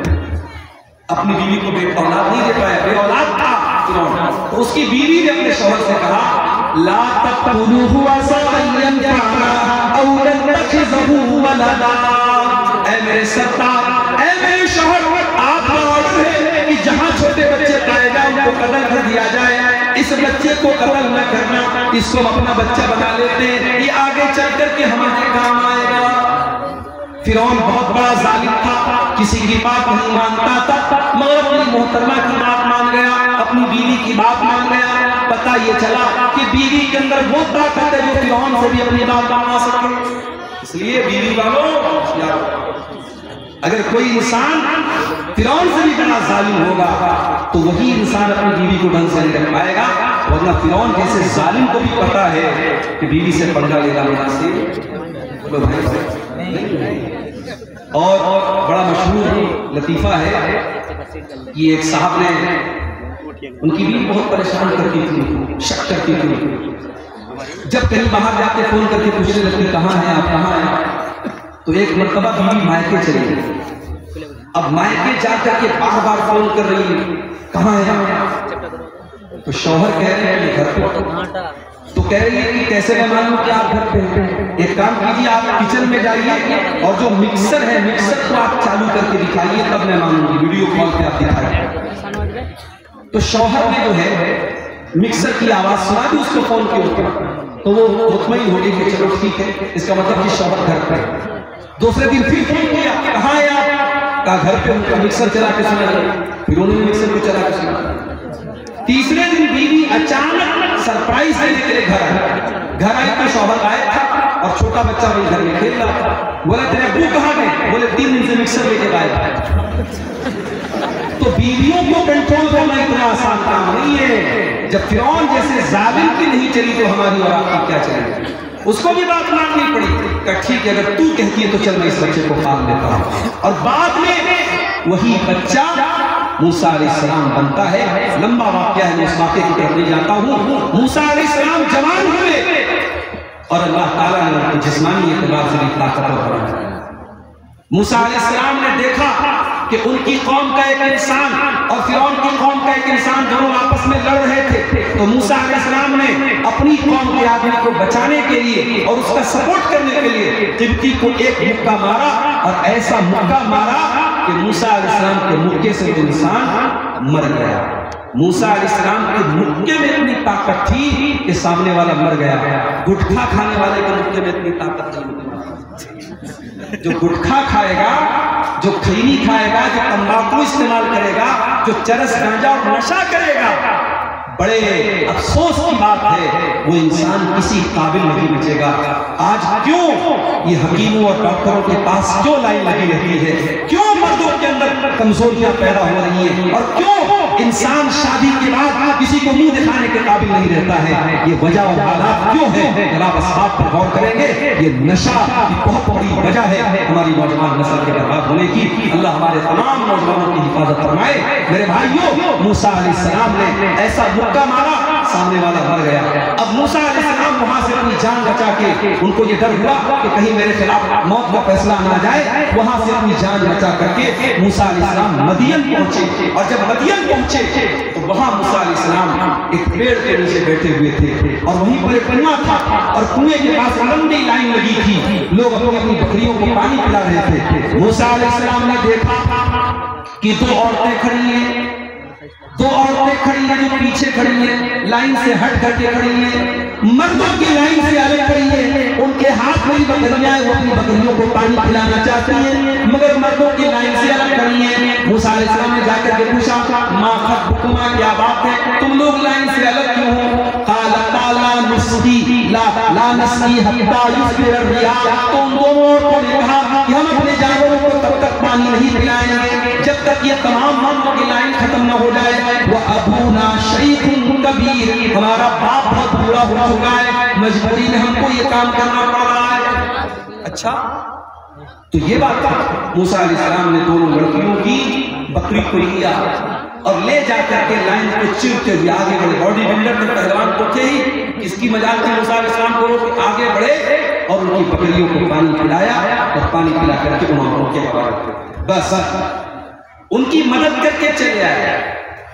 B: اپنی بیوی کو بے اولاد نہیں دے پایا، بے اولاد تھا، تو اس کی بیوی نے اپنے شوہر سے کہا لا تقتلوه عسى ان ينفعنا او نتخذه ولدا، اے میرے سردار، اے میرے شوہر، آپ کا آرڈر ہے کہ جہاں چھوٹے بچے پائے جائیں ان کو قتل کر دیا جائے، اس بچے کو قتل نہ کرنا، اس کو اپنا بچہ بنا لیتے ہیں، یہ آگے چل کر کے ہمارے کام آئے گا۔ فرعون بہت بڑا ظالم تھا، کسی کی بات نہیں مانتا تھا، مگر اپنی محترمہ کی بات مان گیا، اپنی بیوی کی بات مان گیا۔ پتہ یہ چلا کہ بیوی کے اندر وہ طاقت ہے جو فرعون سے بھی اپنی بات مان سکے۔ اس لیے بیوی والوں، اگر کوئی انسان فرعون سے بھی بڑا ظالم ہوگا تو وہی انسان اپنی بیوی کو ڈھنگ سے نہیں رکھ پائے گا، ورنہ فرعون جیسے ظالم کو بھی پتا ہے کہ بیوی سے پنگا لینا مناسب اور بڑا مشہور لطیفہ ہے، یہ ایک صاحب نے، ان کی بیوی بہت پریشان کرتی تھی، شک کرتی تھی، جب کہیں باہر جاتے فون کر کے پوچھنے لگتے کہاں ہیں آپ، کہاں ہیں؟ تو ایک مرتبہ بیوی مائکے چلی گئی، اب مائکے جا کر کے بار بار فون کر رہی ہے کہاں ہے؟ تو شوہر کہہ رہے ہیں گھر پہ، تو کہہ رہی ہے کہ کیسے میں معلوم کہ آپ گھر پہ ہیں؟ ایک کام کیجیے، آپ کچن میں جائیے اور جو مکسر ہے مکسر کو آپ چالو کر کے دکھائیے، تب میں مانوں گی، ویڈیو کال پہ آپ دکھائیے۔ تو شوہر نے جو ہے مکسر کی آواز سنا دی اس کو فون کے اوپر، تو وہ مطمئن ہو گئی کہ چلو ٹھیک ہے، اس کا مطلب کہ شوہر گھر پہ۔ دوسرے دن پھر فون کیا، کہاں ہے آپ؟ کہا گھر پہ، ان کا مکسر چلا کے سنا دی، پھر انہوں نے مکسر کو چلا کے سنا۔ تیسرے دن بیوی اچانک سرپرائز دینے کے لیے گھر آئی تو شوہر غائب تھا اور چھوٹا بچہ وہی گھر میں کھیل رہا تھا۔ بولا تیرے ابو کہاں گئے؟ بولے 3 دن سے مکسر لے کے غائب ہے۔ تو بیویوں کو کنٹرول کرنا اتنا آسان کام نہیں ہے، جب فرعون جیسے ظالم کی نہیں چلی تو ہماری اور آپ کی کیا چلے گی؟ اس کو بھی بات ماننی پڑی کہ ٹھیک ہے اگر تو کہتی ہے تو چل میں اس بچے کو پال لیتا ہوں، اور بعد میں وہی بچہ موسیٰ علیہ السلام بنتا ہے۔ لمبا واقعہ ہے، میں اس واقعے کی طرف نہیں جاتا ہوں۔ موسیٰ علیہ السلام جوان ہوئے اور اللہ تعالیٰ نے ان کو جسمانی اعتبار سے بھی طاقتور بنایا۔ موسیٰ علیہ السلام نے دیکھا کہ ان کی قوم کا ایک انسان اور فرعون کی قوم کا ایک انسان دونوں آپس میں لڑ رہے تھے، تو موسیٰ علیہ السلام نے اپنی قوم کے آدمی کو بچانے کے لیے اور اس کا سپورٹ کرنے کے لیے قبطی کو ایک مکہ مارا، اور ایسا مکہ مارا کہ موسیٰ علیہ السلام کے مکے سے وہ انسان مر گیا۔ موسیٰ علیہ السلام کے مکے میں اتنی طاقت تھی کہ سامنے والا مر گیا۔ گٹکھا کھانے والے کے مکے میں اتنی طاقت نہیں ہوتی۔ جو گٹکھا کھائے گا، جو کھینی کھائے گا، جو تمباکو استعمال کرے گا، جو چرس گانجا اور نشہ کرے گا، بڑے افسوس کی بات ہے وہ انسان کسی قابل نہیں بچے گا۔ آج کیوں یہ حکیموں اور ڈاکٹروں کے پاس کیوں لائن لگی رہتی ہے؟ کیوں مردوں کے اندر کمزوریاں پیدا ہو رہی ہیں؟ اور کیوں انسان شادی کے بعد کسی کو منہ دکھانے کے قابل نہیں رہتا ہے؟ یہ وجہ اور حالات کیوں ہے؟ جناب اسباب پر غور کریں گے۔ یہ نشہ کی بہت بڑی وجہ ہے ہماری نوجوان نسل کے برباد ہونے کی۔ اللہ ہمارے تمام نوجوانوں کی حفاظت فرمائے۔ میرے بھائیوں، موسیٰ علیہ السلام نے ایسا مکہ مارا، سامنے والا مر گیا۔ اب موسیٰ علیہ السلام وہاں سے اپنی جان بچا کے، ان کو یہ ڈر ہوا کہ کہیں میرے خلاف موت کا فیصلہ نہ جائے، وہاں سے اپنی جان بچا کر کے موسیٰ علیہ السلام مدین پہنچے، اور جب مدین پہنچے تو وہاں موسیٰ علیہ السلام ایک پیڑ کے نیچے بیٹھے ہوئے تھے، اور وہیں پر ایک کنواں تھا، اور کنویں کے پاس لمبی لائن لگی تھی، لوگ اپنی بکریوں کو پانی پلا رہے تھے۔ موسیٰ علیہ السلام نے دیکھا کہ 2 عورتیں کھڑی ہیں، 2 عورتیں کھڑی ہیں جو پیچھے کھڑی ہیں، لائن سے ہٹ کر کے کھڑی ہیں، مردوں کی لائن سے الگ کھڑی ہیں، ان کے ہاتھ میں بکریاں ہیں، وہ اپنی بکریوں کو پانی پلانا چاہتی ہیں، مگر مردوں کی لائن سے الگ کھڑی ہیں۔ موسیٰ علیہ السلام نے جا کر کے پوچھا، ما خطبکما، کیا بات ہے، تم لوگ لائن سے الگ کیوں ہو؟ قالتا لا نسقی حتی یصدر الرعاء، تو ان دونوں عورتوں نے کہا کہ ہم اپنے جانوروں کو تب تک پانی نہیں پلائیں گے جب تک یہ تمام مردوں کی لائن ختم نہ ہو جائے۔ وَأَبُونَا شَيْخٌ كَبِيرٌ، ہمارا باپ بہت بوڑھا ہو چکا ہے، مجبوری میں ہم کو یہ کام کرنا پڑ رہا ہے۔ اچھا، تو یہ بات تھا۔ موسیٰ علیہ السلام نے دونوں لڑکیوں کی بکری کو لیا اور لے جا کر کے لائن کو چرتے ہوئے آگے بڑھے۔ باڈی بلڈر کے پہلوان تو تھے ہی، اس کی مجال تھی موسیٰ علیہ السلام کو آگے بڑھے اور ان کی بکریوں کو پانی پلایا، اور پانی پلا کر کے انہوں کے حوالے کیا۔ بس ان کی مدد کر کے چلے آئے۔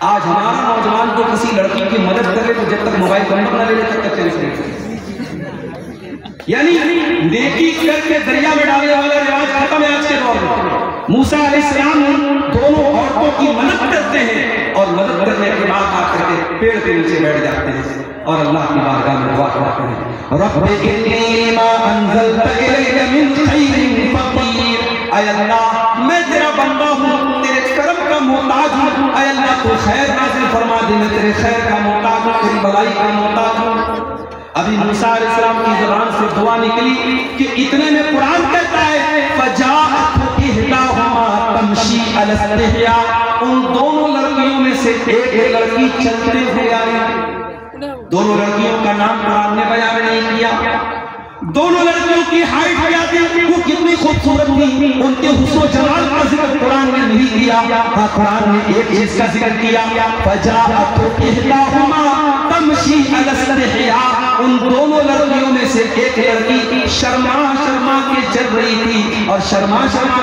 B: آج ہمارا نوجوان کو کسی لڑکی کی مدد کرے تو جب تک موبائل نمبر نہ لے لے تب تک چینج نہیں کرے. یعنی نیکی کر کے دریا میں ڈالنے والا رواج ختم ہے آج کے دور میں. موسیٰ علیہ السلام دونوں عورتوں کی مدد کرتے ہیں اور مدد کرنے کے بعد آ کر کے پیڑ کے نیچے بیٹھ جاتے ہیں اور اللہ کی بارگاہ میں دعا کرتے ہیں. رب انی ما انزلت الیک من خیر فقیر. اے اللہ میں تیرا بندہ ہوں, تیرے کرم کا محتاج ہوں. اے اللہ تو خیر نازل فرما دے, میں تیرے خیر کا محتاج ہوں, تیری بھلائی کا محتاج ہوں. ابھی موسیٰ علیہ السلام کی زبان سے دعا نکلی کہ اتنے میں قرآن کہتا ہے فَجَاءَتْ إِحْدَاهُمَا تَمْشِي عَلَى اسْتِحْيَاءٍ. ان دونوں لڑکیوں میں سے ایک لڑکی چلتے ہوئے آئی. دونوں لڑکیوں کا نام قرآن نے بیان نہیں کیا. دونوں لڑکیوں کی ہائٹ کیا تھی, وہ کتنی خوبصورت تھی, ان کے حسن و جمال کا ذکر قرآن نے نہیں کیا. ہاں قرآن نے ایک چیز کا ذکر کیا فَجَاءَتْ إِحْدَاهُمَا تَمْشِي عَلَى اسْتِحْيَاءٍ. ان دونوں لڑکیوں میں سے ایک لڑکی شرما کے چل رہی تھی اور شرما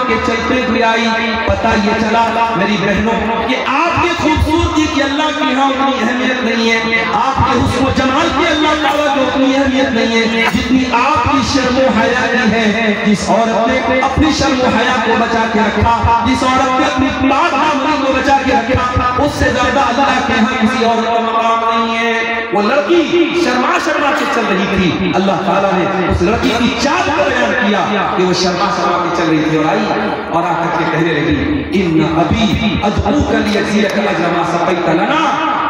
B: کے چلتے ہوئے آئی. پتہ یہ چلا میری بہنوں کہ آپ کی خوبصورتی کی اللہ کی یہاں اتنی اہمیت نہیں ہے, آپ کے حسن و جمال کی اللہ تعالیٰ کی اتنی اہمیت نہیں ہے جتنی آپ کی شرم و حیا کی ہے. جس عورت نے اپنی شرم و حیا کو بچا کے رکھا, جس عورت نے اپنی پاک دامنی کو بچا کے رکھا, اس سے زیادہ اللہ کے ہاں کسی عورت کا مقام نہیں ہے. وہ لڑکی شرما کے چل رہی تھی. اللہ تعالیٰ نے اس لڑکی کی چال کو بیان کیا کہ وہ شرما کے چل رہی تھی اور آئی اور آ کر کے کہنے لگی ان ابی ادعوک لیجزیک اجر ما سقیت لنا,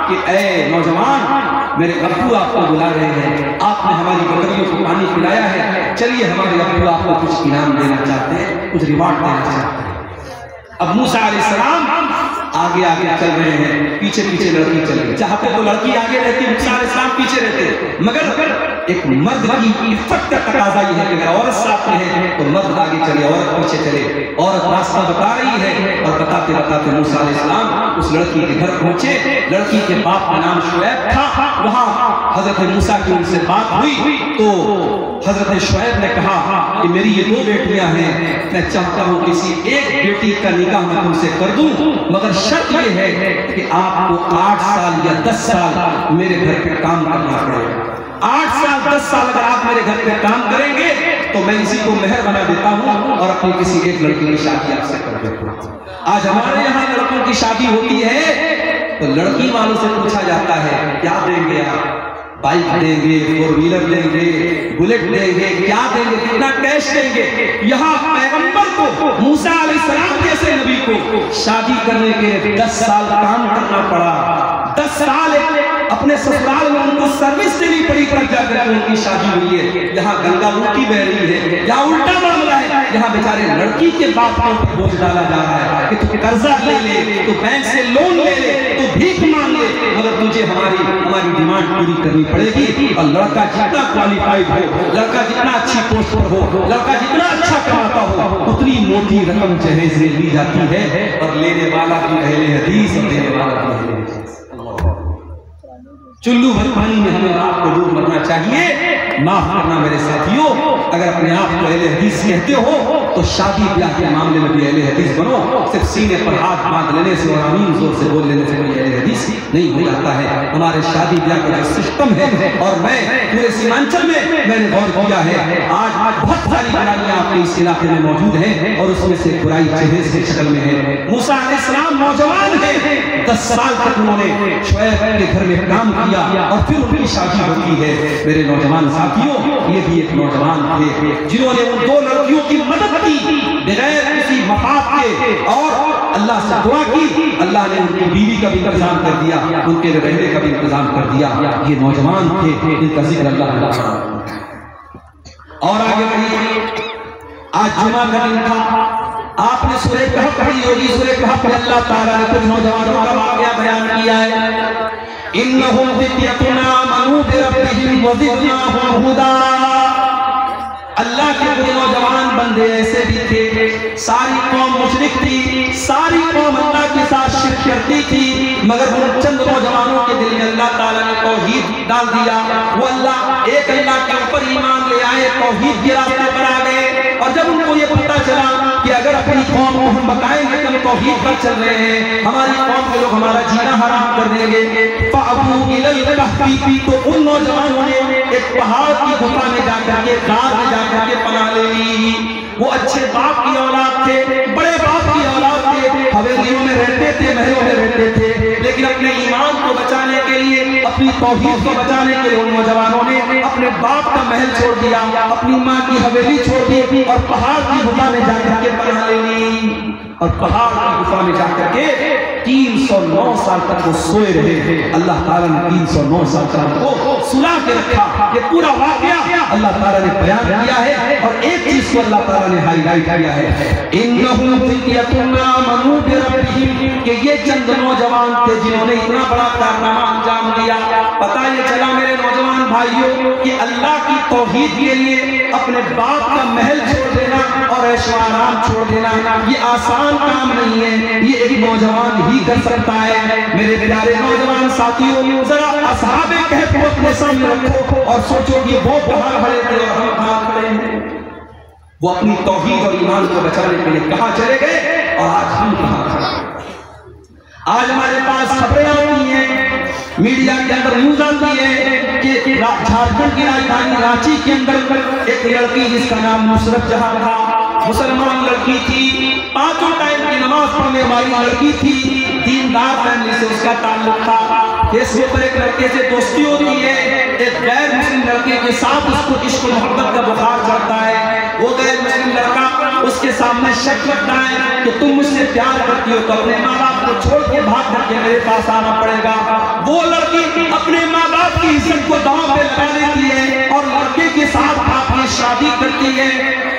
B: کہ اے نوجوان میرے ابو آپ کو بلا رہے ہیں, آپ نے ہماری بکریوں کو پانی پلایا ہے, چلیے ہمارے ابو آپ کو کچھ انعام دینا چاہتے ہیں, کچھ ریوارڈ دینا چاہتے ہیں. اب موسیٰ علیہ السلام آگے چل رہے ہیں, پیچھے لڑکی چل رہی. چاہتے تو لڑکی آگے رہتی, موسیٰ علیہ السلام پیچھے رہتے, مگر ایک مرد کی عفت کا تقاضا یہ ہے کہ اگر عورت ساتھ میں ہے تو مرد آگے چلے, عورت پیچھے چلے. عورت راستہ بتا رہی ہے اور بتاتے بتاتے موسیٰ علیہ السلام اس لڑکی کے گھر پہنچے. لڑکی کے باپ کا نام شعیب تھا. وہاں حضرت موسیٰ کی ان سے بات ہوئی تو حضرت شعیب نے کہا کہ میری یہ دو بیٹیاں ہیں, میں چاہتا ہوں کسی ایک بیٹی کا نکاح میں تم سے کر دوں, مگر شرط یہ ہے کہ آپ کو 8 سال یا 10 سال میرے گھر پہ کام کرنا پڑے گا. 8 سال 10 سال اگر آپ میرے گھر پہ کام کریں گے تو میں اسی کو مہر بنا دیتا ہوں اور اپنی کسی ایک لڑکی کی شادی آپ سے کر دیتا ہوں. آج ہمارے یہاں لڑکوں کی شادی ہوتی ہے تو لڑکی والوں سے پوچھا جاتا ہے کیا دیں گے آپ, بائک دیں گے, 4 ویلر دیں گے, بلیٹ دیں گے, کیا دیں گے, کتنا کیش دیں گے. یہاں پیغمبر کو, موسیٰ علیہ السلام جیسے نبی کو شادی کرنے کے 10 سال کام کرنا پڑا. 10 سال اپنے سسرال میں ان کو سروس دینی پڑی پر جا کر ان کی شادی ہوئی ہے. یہاں گنگا لوٹی بہ رہی ہے, یہاں الٹا معاملہ ہے. یہاں بیچارے لڑکی کے باپ پر بوجھ ڈالا جا رہا ہے کہ تو قرضہ لے لے, تو بینک سے لون لے لے, تو بھیک مانگ لے, مگر تجھے ہماری ڈیمانڈ پوری کرنی پڑے گی. اور لڑکا جتنا کوالیفائڈ ہو, لڑکا جتنا اچھی پوسٹ پر ہو, لڑکا جتنا اچھا کماتا ہو, اتنی موٹی رقم جہیز سے لی جاتی ہے. اور لینے والا بھی اہل حدیث اور دینے والا بھی اہل حدیث. چلو بھر پانی میں ہمیں رات کو ڈوب مرنا چاہیے. معاف کرنا میرے ساتھیوں, اگر اپنے آپ کو اہل حدیث کہتے ہو تو شادی بیاہ کے معاملے میں بھی اہل حدیث بنو. صرف سینے پر ہاتھ باندھ لینے سے اور آمین زور سے بول لینے سے کوئی اہل حدیث نہیں ہو جاتا ہے. ہمارے شادی بیاہ کا جو سسٹم ہے, اور میں پورے سیمانچل میں نے غور کیا ہے, آج بہت ساری برائیاں آپ کے اس علاقے میں موجود ہیں اور اس میں سے برائی جہیز کی شکل میں ہے. موسیٰ علیہ السلام نوجوان ہیں, 10 سال تک انہوں نے شعیب کے گھر میں کام کیا اور پھر ان کی شادی ہوتی ہے. میرے نوجوان ساتھیوں, یہ بھی ایک نوجوان تھے جنہوں نے ان 2 لڑکیوں کی مدد کی بغیر کسی مفاد کے, اور اللہ سے دعا کی. اللہ نے ان کی بیوی کا بھی انتظام کر دیا, ان کے رہنے کا بھی انتظام کر دیا. یہ نوجوان تھے, ان کا ذکر اللہ نے. اور آگے بڑھیے, آج جمعہ کا دن تھا, آپ نے سورہ کہف پڑھی ہوگی. سورہ کہف میں اللہ تعالیٰ نے کچھ نوجوانوں کا واقعہ بیان کیا ہے. انہم فتیۃ آمنوا بربہم وزدناہم ھدی. اللہ کے کوئی نوجوان بندے ایسے بھی تھے, ساری قوم مشرک تھی, ساری قوم اللہ کے ساتھ شرک کرتی تھی, مگر ان چند نوجوانوں کے دل میں اللہ تعالیٰ نے توحید ڈال دیا. وہ ایک اللہ کے اوپر ایمان لے آئے, توحید کے راستے پر آ گئے. اور جب ان کو یہ پتہ چلا کہ اگر اپنی قوم کو ہم بتائیں گے کہ ہم توحید پر چل رہے ہیں، ہماری قوم کے لوگ ہمارا جینا حرام کر دیں گے۔ فَأَبُوا إِلَى الْكَهْفِ، تو ان نوجوانوں نے ایک پہاڑ کی گفا میں جا کر کے، غار میں جا کر کے پناہ لے لی۔ وہ اچھے باپ کی اولاد تھے، بڑے باپ کی اولاد تھے، حویلیوں میں رہتے تھے، محلوں میں رہتے تھے، لیکن اپنے ایمان کو بچانے کے لیے، اپنی توحید کو بچانے کے لیے ان نوجوانوں نے اپنے باپ کا محل چھوڑ دیا، اپنی ماں کی حویلی چھوڑ دی اور پہاڑ کی گفا میں جا کر کے پناہ لے لی۔ اور پہاڑ کی گفا میں جا کر کے 309 سال تک وہ سوئے رہے۔ اللہ تعالیٰ نے 309 سال تک کو سلا کے رکھا۔ یہ پورا واقعہ اللہ تعالیٰ نے بیان کیا ہے، اور ایک چیز کو اللہ تعالیٰ نے ہائی لائٹ کیا ہے، اِنَّهُمْ فِتْيَةٌ آمَنُوا بِرَبِّهِمْ، کہ یہ چند نوجوان تھے جنہوں نے اتنا بڑا کارنامہ انجام دیا۔ پتہ یہ چلا میرے نوجوان بھائیوں کہ اللہ کی توحید کے لیے اپنے باپ کا محل چھوڑ دینا اور عیش و آرام چھوڑ دینا یہ آسان کام نہیں ہے، یہ ایک نوجوان ہی کر سکتا ہے۔ میرے پیارے نوجوان ساتھیوں، ذرا اصحاب کہف کو اپنے سامنے رکھو اور سوچو کہ وہ کہاں کھڑے تھے اور ہم کہاں کھڑے ہیں۔ وہ اپنی توحید اور ایمان کو بچانے کے لیے کہاں چلے گئے اور آج ہم کہاں کھڑے ہیں۔ آج ہمارے پاس خبریں آتی ہیں، میڈیا کے اندر نیوز آتی ہے کہ جھارکھنڈ کی راجدھانی رانچی کے اندر ایک لڑکی جس کا نام نصرت جہاں تھا، مسلمان لڑکی تھی، 5 ٹائم کی نماز پڑھنے والی لڑکی تھی، دیندار فیملی سے اس کا تعلق تھا۔ فیس بک پر ایک لڑکے سے دوستی ہوتی ہے، ایک غیر مسلم لڑکے کے ساتھ اس کو عشق و محبت کا بخار چڑھتا ہے۔ وہ غیر مسلم لڑکا اس کے سامنے شک رکھتا ہے کہ تم مجھ سے پیار کرتی ہو تو اپنے ماں باپ کو چھوڑ کے بھاگ کر کے میرے پاس آنا پڑے گا۔ وہ لڑکی اپنے ماں باپ کی عزت کو داؤں پہ لگا دیتی ہے اور لڑکے کے ساتھ اپنی شادی کرتی ہے،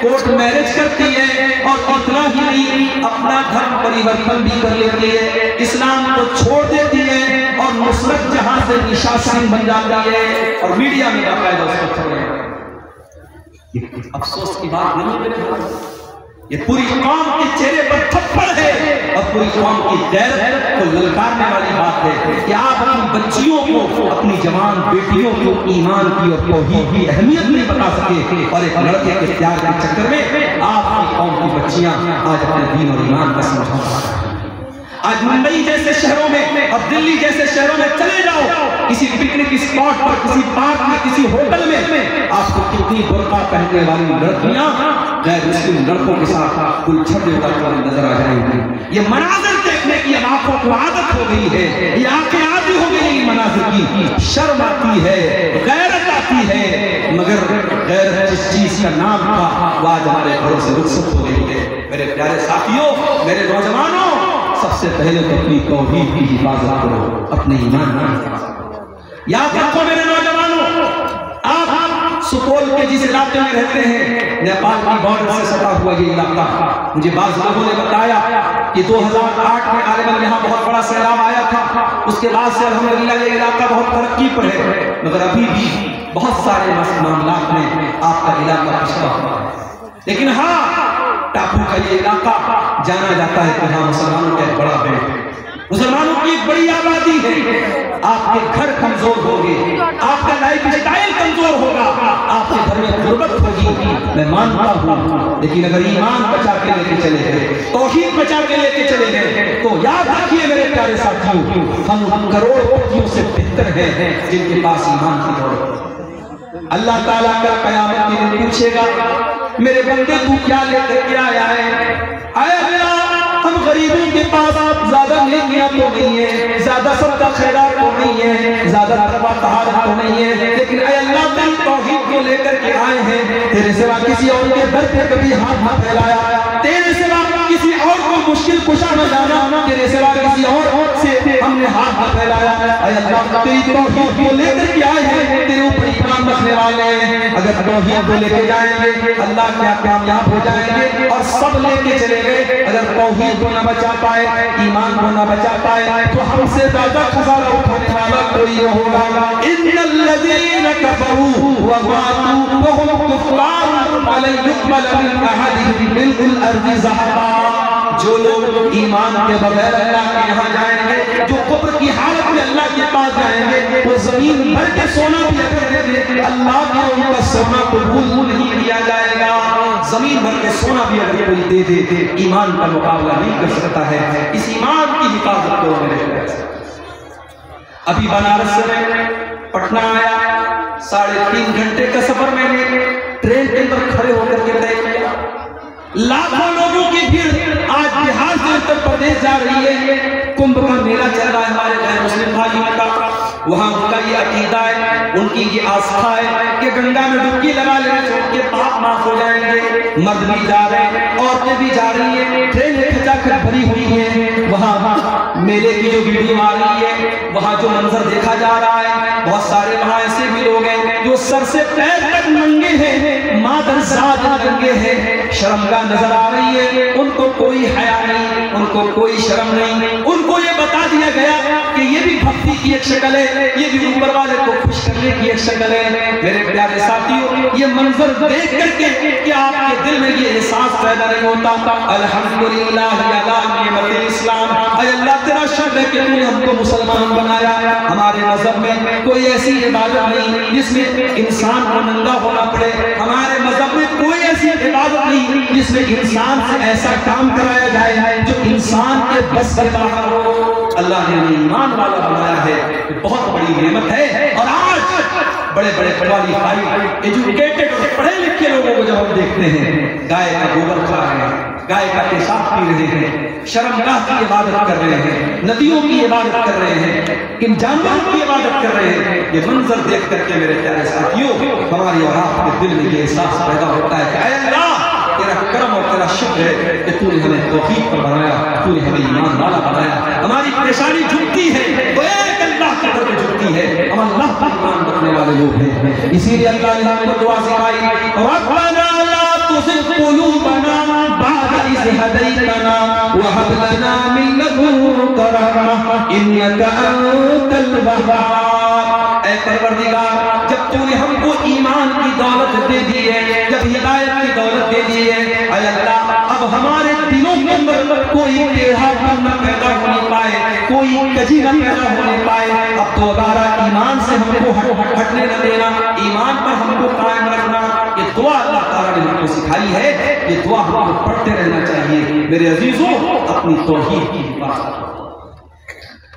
B: کورٹ میرج کرتی ہے، اور اتنا ہی نہیں اپنا دھرم پریورتن بھی کر لیتی ہے، اسلام کو چھوڑ دیتی ہے اور نصرت جہاں سے نشا سنگھ بن جاتی ہے اور میڈیا میں باقاعدہ اس کو چھوڑے۔ یہ افسوس کی بات نہیں میرے بھائی، یہ پوری قوم کے چہرے پر تھپڑ ہے اور پوری قوم کی غیرت کو للکارنے والی بات ہے کہ آپ اپنی بچیوں کو، اپنی جوان بیٹیوں کو ایمان کی اور توحید کی اہمیت نہیں بتا سکے، اور ایک لڑکے کے پیار کے چکر میں آپ کی قوم کی بچیاں آج اپنے دین اور ایمان کا سمجھا۔ آج ممبئی جیسے شہروں میں اور دلی جیسے شہروں میں چلے جاؤ، کسی پکنک اسپاٹ پر، کسی پارک میں، کسی ہوٹل میں آپ کو کتنی برقع پہننے والی لڑکیاں غیر مسلم لڑکوں کے ساتھ کل چھپے ہوئے نظر آ جائیں گی۔ یہ مناظر دیکھنے کی آنکھوں کو عادت ہو گئی ہے، یہ آنکھیں عادی ہو گئی ان مناظر کی، شرم آتی ہے، غیرت آتی ہے، مگر غیرت جس چیز کا نام تھا وہ آج ہمارے گھروں سے رخصت ہو گئی ہے۔ میرے پیارے ساتھیوں، میرے نوجوانوں، سب سے پہلے تو اپنی توحید کی حفاظت کرو، اپنے ایمان کی حفاظت کرو۔ یاد رکھو میرے نوجوانوں، آپ سپول کے جس علاقے میں رہتے ہیں، نیپال کی بارڈر سے سٹا ہوا یہ علاقہ، مجھے بعض لوگوں نے بتایا کہ 2008 میں غالباً یہاں بہت بڑا سیلاب آیا تھا، اس کے بعد سے الحمدللہ یہ علاقہ بہت ترقی پر ہے، مگر ابھی بھی بہت سارے معاملات میں آپ کا علاقہ پچھڑا ہوا ہے۔ لیکن ہاں، ٹاپو کا یہ علاقہ جانا جاتا ہے کہ ہاں مسلمانوں کا ایک بڑا بیٹ ہے، مسلمانوں کی ایک بڑی آبادی ہے۔ آپ کے گھر کمزور ہوگے، آپ کا لائف اسٹائل کمزور ہوگا، آپ کے گھر میں غربت ہوگی، میں مانتا ہوں، لیکن اگر ایمان بچا کے لے کے چلے گئے، توحید بچا کے لے کے چلے گئے، تو یاد رکھیے میرے پیارے ساتھیوں، ہم کروڑ پتیوں سے بہتر ہیں جن کے پاس ایمان کی دولت ہے۔ اللہ تعالیٰ کا قیامت کے دن پوچھے گا، میرے بندے تو کیا لے کر کے آیا ہے؟ اے اللہ، ہم غریبوں کے پاس زیادہ نیکیاں تو نہیں ہے، زیادہ صدقہ خیرات تو نہیں ہے، زیادہ تقویٰ طہارت تو نہیں ہے، لیکن اے اللہ تیری توحید کو لے کر کے آئے ہیں، تیرے سوا کسی اور کے در پہ کبھی ہاتھ نہ پھیلایا، تیرے سوا کسی اور کو مشکل کشا نہ جانا، تیرے سوا کسی اور سے ہم نے ہاتھ نہ پھیلایا، اے اللہ تیری توحید کو لے کر کے آئے ہیں، تیرے اوپر ایمان رکھنے والے ہیں، اگر توحید کو لے کے جائیں گے اللہ کیا کامیاب ہو جائیں گے اور سب لے کے چلے گئے۔ اگر توحید کو نہ بچا پائے، ایمان کو نہ بچا پائے تو ہم سے زیادہ خسارہ اٹھانے والا کوئی نہ ہوگا۔ ان الذین کفروا وماتوا وهم کفار فلن يقبل من احدهم ملء الارض ذهبا۔ جو لوگ ایمان کے بغیر اللہ کے یہاں جائیں گے، جو قبر کی حالت میں اللہ کے پاس جائیں گے، وہ زمین بھر کے سونا بھی اگر دے دے اللہ کے ان کا سونا قبول نہیں کیا جائے گا۔ زمین بھر کے سونا بھی اگر کوئی دے دے ایمان کا مقابلہ نہیں کر سکتا ہے۔ اس ایمان کی حفاظت کرو میرے پیارے۔ ابھی بنارس سے میں پٹنہ آیا، 3.5 گھنٹے کا سفر میں نے ٹرین کے اندر کھڑے ہو کر کے طے کیا۔ لاکھوں لوگوں کی بھیڑ آج بہار سے اتر پردیش جا رہی ہے۔ کمبھ کا میلہ چل رہا ہے ہمارے غیر مسلم بھائیوں کا، وہاں ان کا یہ عقیدہ ہے، ان کی یہ آستھا ہے کہ گنگا میں ڈبکی لگا لینے سے ان کے پاپ معاف ہو جائیں گے۔ مرد بھی جا رہے ہیں، عورتیں بھی جا رہی ہیں، ٹرینیں کھچا کھچ بھری ہوئی ہیں۔ وہاں میلے کی جو ویڈیو آ رہی ہے، وہاں جو منظر دیکھا جا رہا ہے، بہت سارے وہاں ایسے بھی لوگ ہیں جو سر سے پیر تک ننگے ہیں، مادر زاد ننگے ہیں، شرمگاہ نظر آ رہی ہے، ان کو کوئی حیا نہیں، ان کو کوئی شرم نہیں۔ ان کو یہ بتا دیا گیا کہ یہ بھی بھکتی کی ایک شکل ہے، یہ بھی اوپر والے کو خوش کرنے کی ایک شکل ہے۔ میرے پیارے ساتھیوں، یہ منظر دیکھ کر کے کیا آپ کے دل میں یہ احساس پیدا نہیں ہوتا الحمدللہ علی نعمت الاسلام، اے اللہ تیرا شکر ہے کہ تو نے ہم کو مسلمان بنایا۔ ہمارے مذہب میں کوئی ایسی عبادت نہیں جس میں انسان کو ننگا ہونا پڑے، ہمارے مذہب میں کوئی ایسی عبادت نہیں جس میں انسان سے ایسا کام کرایا جائے جو انسان کے بس کے باہر ہو۔ اللہ نے ایمان والا بنایا ہے، بہت بڑی نعمت ہے۔ اور آج بڑے بڑے کوالیفائی ایجوکیٹڈ پڑھے لکھے لوگوں کو جب ہم دیکھتے ہیں، گائے کا گوبر کھا رہے ہیں، گائے کا پیشاب پی رہے ہیں، شرمگاہ کی عبادت کر رہے ہیں، ندیوں کی عبادت کر رہے ہیں، ان جانوروں کی عبادت کر رہے ہیں، یہ منظر دیکھ کر کے میرے پیارے ساتھیوں ہماری اور آپ کے دل میں یہ احساس پیدا ہوتا ہے کہ اے اللہ تیرا کرم اور تیرا شکر ہے کہ تو نے ہمیں توفیق پر بنایا، تو نے ہمیں ایمان والا بنایا۔ ہماری پریشانی جھکتی ہے تو ایک اللہ کی طرف جھکتی ہے، ہم اللہ پر ایمان رکھنے والے لوگ ہیں۔ اسی لیے اللہ نے ہم کو دعا سکھائی، ربنا لا تزغ قلوبنا بعد إذ هديتنا وهب لنا من لدنك رحمة إنك أنت الوهاب۔ اے پروردگار، جب تو نے ہم کو ایمان کی دولت دے دی ہے، جب ہدایت کی دولت دے دی ہے، اے اللہ اب ہمارے دلوں کے اندر کوئی ٹیڑھا پن نہ پیدا ہونے پائے، کوئی کجی نہ پیدا ہونے پائے۔ اب دوبارہ ایمان سے ہم کو ہٹنے نہ دینا، ایمان پر ہم کو قائم رکھنا۔ یہ دعا اللہ تعالیٰ نے ہم کو سکھائی ہے، یہ دعا ہم کو پڑھتے رہنا چاہیے۔ میرے عزیزوں، اپنی توحید کی حفاظت۔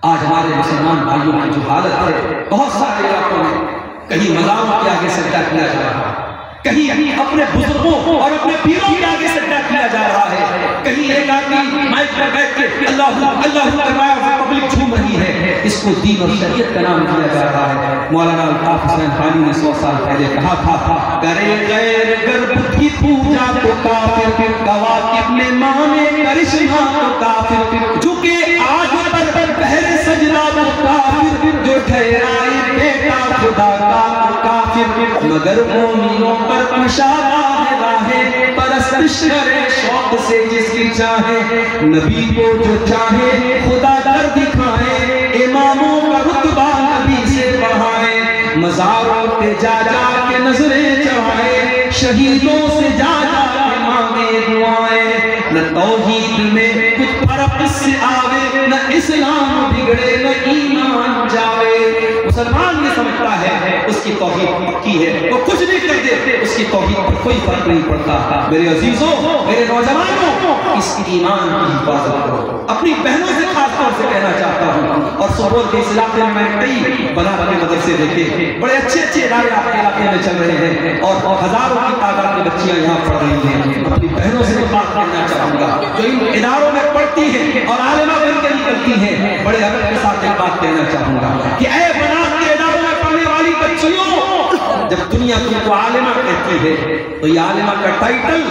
B: آج ہمارے مسلمان بھائیوں کی جو حالت ہے، بہت سارے علاقوں میں کہیں مزاروں کے آگے سجدہ کیا جا رہا ہے، کہیں اپنے بزرگوں اور اپنے پیروں کے آگے سجدہ کیا جا رہا ہے، کہیں ایک آدمی مائک پر بیٹھ کے اللہ اللہ کروایا اور پبلک جھوم رہی ہے۔ اس کو دین اور شریعت کا نام دیا جا رہا ہے۔ مولانا الطاف حسین خانی نے 100 سال پہلے کہا تھا، کرے غیر گرب کی پوجا تو کافر، کواکب میں مانے کرشمہ تو کافر، جھکے آج پر پہلے سجدہ تو کافر، جو ٹھہرائے بیٹا خدا کا تو کافر، مگر مومنوں پر کشادہ ہے راہیں، پرستش کرے شوق سے جس کی چاہے، نبی کو جو چاہے خدا در دکھائے، اماموں کا رتبہ نبی سے بڑھائے، مزاروں پہ جا جا کے نظریں چڑھائے، شہیدوں سے جا جا کے مانگے دعائیں۔ نہ توحید میں کچھ فرق اس سے آوے، نہ اسلام بگڑے نہ ایمان جاوے۔ مسلمان یہ سمجھتا ہے اس کی توحید پکی ہے، وہ کچھ نہیں کر دے، اس کی توحید پر کوئی فرق نہیں پڑتا۔ میرے عزیزوں، میرے نوجوانوں، اس ایمان کی حفاظت کرو۔ اپنی بہنوں سے خاص طور سے کہنا چاہتا ہوں، اور سوپور کے اس علاقے میں نے کئی بنارسی مدرسے دیکھے، بڑے اچھے اچھے ادارے آپ کے علاقے میں چل رہے ہیں، اور ہزاروں کی تعداد میں بچیاں یہاں پڑھ رہی ہیں۔ اپنی بہنوں سے بات کرنا چاہوں گا جو ان اداروں میں پڑھتی ہیں اور عالمہ بن کے نکلتی ہیں، بڑے ادب کے ساتھ ایک بات کہنا چاہوں گا کہ اے بنار کے اداروں میں پڑھنے والی بچیوں، جب دنیا تم کو عالمہ کہتی ہے تو یہ عالمہ کا ٹائٹل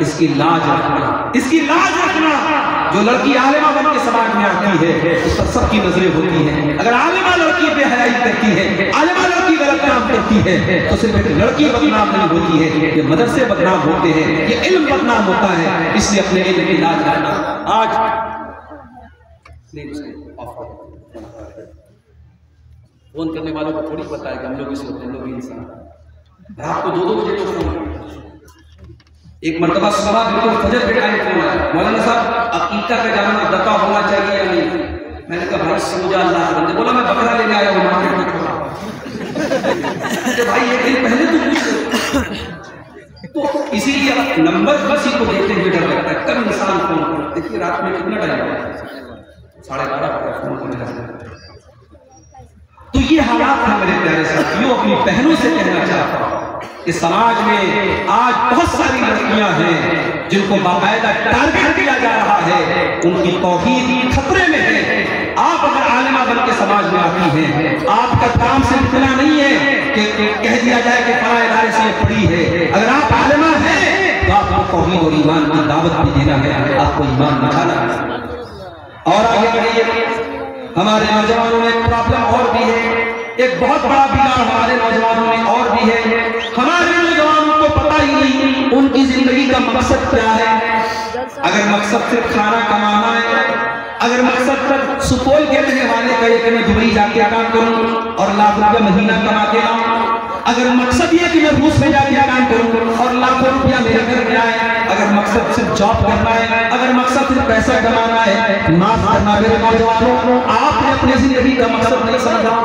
B: اس کی لاج رکھنا، اس کی لاج رکھنا۔ جو لڑکی عالمہ بن کے سماج میں آتی ہے اس پر سب کی نظریں ہوتی ہیں۔ اگر عالمہ لڑکی بے حیائی کرتی ہے، عالمہ لڑکی غلط کام کرتی ہے تو صرف ایک لڑکی بدنام نہیں ہوتی ہے، یہ مدرسے بدنام ہوتے ہیں، یہ علم بدنام ہوتا ہے۔ اس لیے اپنے علم کی لاج رکھنا۔ آج فون کرنے والوں کو تھوڑی پتا ہے کہ ہم لوگ اس وقت ہم لوگ انسان رات کو 2-2 بجے تو فون ایک مرتبہ صبح بالکل فجر کے ٹائم فون آیا، مولانا صاحب عقیقہ کا جانور دکا ہونا چاہیے یا نہیں؟ میں نے کہا بھائی سو جا اللہ کے بندے. بولا میں بکرا لینے آیا ہوں مارکیٹ میں کھڑا. بھائی ایک دن پہلے تو پوچھ، تو اسی لیے نمبر کسی کو دیکھتے ہوئے ڈر لگتا ہے. کب انسان فون کرتا ہے؟ دیکھیے رات میں کتنا ٹائم ہوا ہے، 12:30 فون کرنے لگتا. تو یہ حالات ہیں میرے پیارے ساتھیوں. اپنی بہنوں سے کہنا چاہتا ہوں کہ سماج میں آج بہت ساری لڑکیاں ہیں جن کو باقاعدہ ٹارگٹ کیا جا رہا ہے، ان کی توحید خطرے میں ہے. آپ اگر عالمہ بن کے سماج میں آتی ہیں، آپ کا کام صرف اتنا نہیں ہے کہ کہہ دیا جائے کہ فلاں ادارے سے یہ پڑھی ہے. اگر آپ عالمہ ہیں تو آپ کو توحید اور ایمان کی دعوت بھی دینا ہے، آپ کو ایمان دکھانا ہے. اور آگے بڑھیے. ہمارے نوجوانوں میں ایک پرابلم اور بھی ہے، ایک بہت بڑا بگاڑ ہمارے نوجوانوں میں اور بھی ہے. ہمارے نوجوانوں کو پتہ ہی نہیں ان کی زندگی کا مقصد کیا ہے. اگر مقصد صرف کھانا کمانا ہے، اگر مقصد صرف سپول کے رہنے والے کا یہ کہ میں دبئی جا کے کام کروں اور لاکھ روپیہ مہینہ کما کے لاؤں، اگر مقصد یہ کہ میں روس میں جا کے کام کروں اور لاکھوں روپیہ میرے گھر میں آئے، اگر مقصد صرف جاب کرنا ہے، اگر مقصد صرف پیسہ کمانا ہے، معاف کرنا میرے نوجوانوں، آپ نے اپنی زندگی کا مقصد نہیں سمجھا.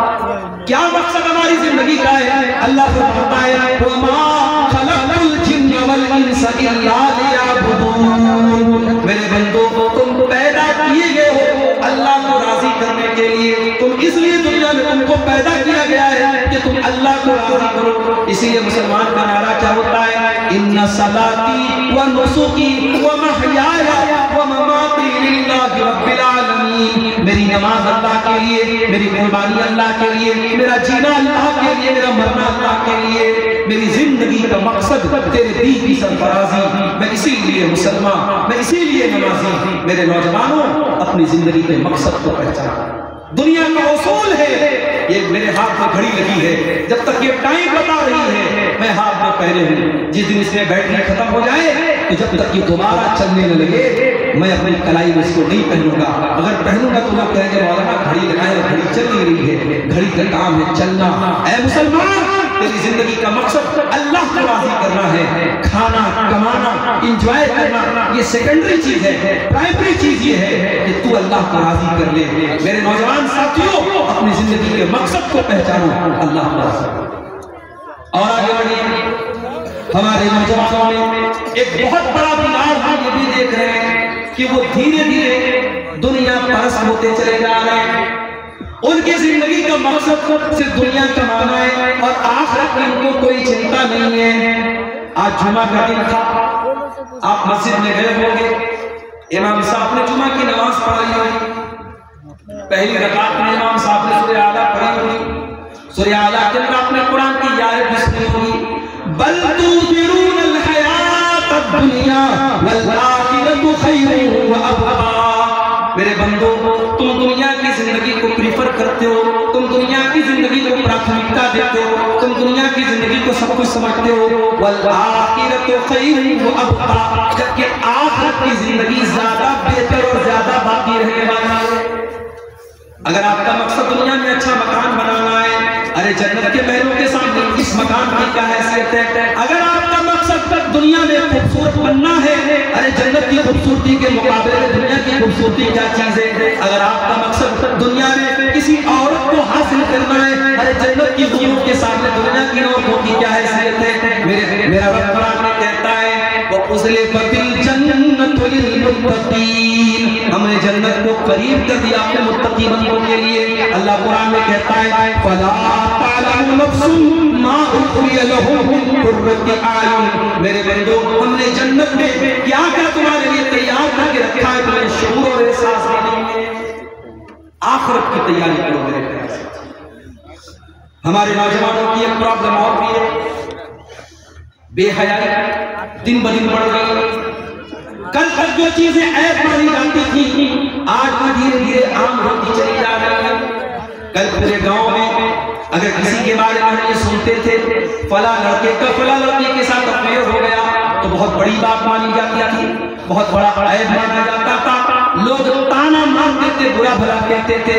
B: کیا مقصد ہماری زندگی کا ہے؟ اللہ فرماتا ہے وَمَا خَلَقْتُ الْجِنَّ وَالْإِنسَ إِلَّا لِيَعْبُدُونَ. میرے بندوں کو تم پیدا کیے گئے ہو اللہ کو راضی کرنے کے لیے. تم اس لیے دنیا میں تم کو پیدا کیا گیا ہے کہ تم اللہ کو راضی کرو. اسی لیے مسلمان کا نعرہ کیا ہوتا ہے؟ ان صلاتی و نسکی و محیایا و مماتی للہ رب العالمین. میری نماز اللہ کے لیے، میری قربانی اللہ کے لیے، میرا جینا اللہ کے لیے، میرا مرنا اللہ کے لیے. میری زندگی کا مقصد تیرے دین کی سرفرازی. میں اسی لیے مسلمان، میں اسی لیے نمازی. میرے نوجوانوں اپنی زندگی کے مقصد کو پہچانا. دنیا کا اصول ہے، یہ میرے ہاتھ میں گھڑی لگی ہے، جب تک یہ ٹائم بتا رہی ہے میں ہاتھ میں پہنے ہوں. جس دن اس میں بیٹری ختم ہو جائے تو جب تک یہ دوبارہ چلنے نہ لگے میں اپنی کلائی میں اس کو نہیں پہنوں گا. اگر پہنوں گا تو لوگ کہیں گے مولانا گھڑی لگائے اور گھڑی چل نہیں رہی ہے. گھڑی کا کام ہے چلنا. اے مسلمان، تیری زندگی کا مقصد اللہ کو راضی کرنا ہے. کھانا کمانا انجوائے کرنا یہ سیکنڈری چیز ہے. پرائمری چیز یہ ہے کہ تو اللہ کو راضی کر لے. میرے نوجوان ساتھیوں اپنی زندگی کے مقصد کو پہچانو، اللہ کو راضی کرو. اور آگے بڑھیے. ہمارے نوجوانوں میں ایک بہت بڑا بگاڑ ہم یہ بھی دیکھ رہے ہیں کہ وہ دھیرے دھیرے دنیا پرست ہوتے چلے جا رہے ہیں. ان کی زندگی کا مقصد صرف دنیا کمانا ہے اور آخرت میں ان کو کوئی چنتا نہیں ہے. آج جمعہ کا دن تھا، آپ مسجد میں گئے ہوں گے، امام صاحب نے جمعہ کی نماز پڑھائی ہوئی. پہلی رکعت میں امام صاحب نے سورہ اعلیٰ پڑھی ہوئی. سورہ اعلیٰ کے اندر آپ نے قرآن کی آیت بھی سنی ہوگی، بل تؤثرون الحیات الدنیا والآخرۃ خیر وابقیٰ. میرے بندوں تم دنیا کی زندگی کو پریفر کرتے ہو، تم دنیا کی زندگی کو پراتھمکتا دیتے ہو، تم دنیا کی زندگی کو سب کچھ سمجھتے ہو. والآخرۃ خیر وابقیٰ، جبکہ آخرت کی زندگی زیادہ بہتر اور زیادہ باقی رہنے والی ہے. اگر آپ کا مقصد دنیا میں اچھا مکان بنانا ہے، ارے جنت کے محلوں کے سامنے اس مکان کی کیا حیثیت ہے. اگر آپ کا مقصد تک دنیا میں خوبصورت بننا ہے، ارے جنت کی خوبصورتی کے مقابلے میں دنیا کی خوبصورتی کیا چیز ہے. اگر آپ کا مقصد دنیا میں کسی عورت کو حاصل کرنا ہے، ارے جنت کی حوروں کے سامنے دنیا کی عورتوں کی کیا حیثیت ہے. میرا رب قرآن میں کہتا ہے وَأُزْلِفَتِ الْجَنَّةُ لِلْمُتَّقِينَ، ہم نے جنت کو قریب کر دیا اپنے متقی بندوں کے لیے. اللہ قرآن میں کہتا ہے فَلَا تَعْلَمُ نَفْسٌ مَا أُخْفِيَ لَهُم مِّن قُرَّةِ أَعْيُنٍ. میرے بندوں ہم نے جنت میں کیا کیا تمہارے لیے تیار کر کے رکھا ہے، تمہیں شعور اور احساس نہیں ہے. آخرت کی تیاری کرو میرے پیارے. ہمارے نوجوانوں کی ایک پرابلم اور بھی ہے، بے حیائی دن بدن بڑھ گئی. کل تک جو چیزیں عیب مانی جاتی تھی آج وہ دھیرے دھیرے عام ہوتی چلی جا رہی ہے. کل پورے گاؤں میں اگر کسی کے بارے میں ہم یہ سنتے تھے فلاں لڑکے کا فلاں لڑکی کے ساتھ افیئر ہو گیا تو بہت بڑی بات مانی جاتی تھی، بہت بڑا عیب مانا جاتا تھا. لوگ تانا مارتے تھے، برا بھلا کہتے تھے.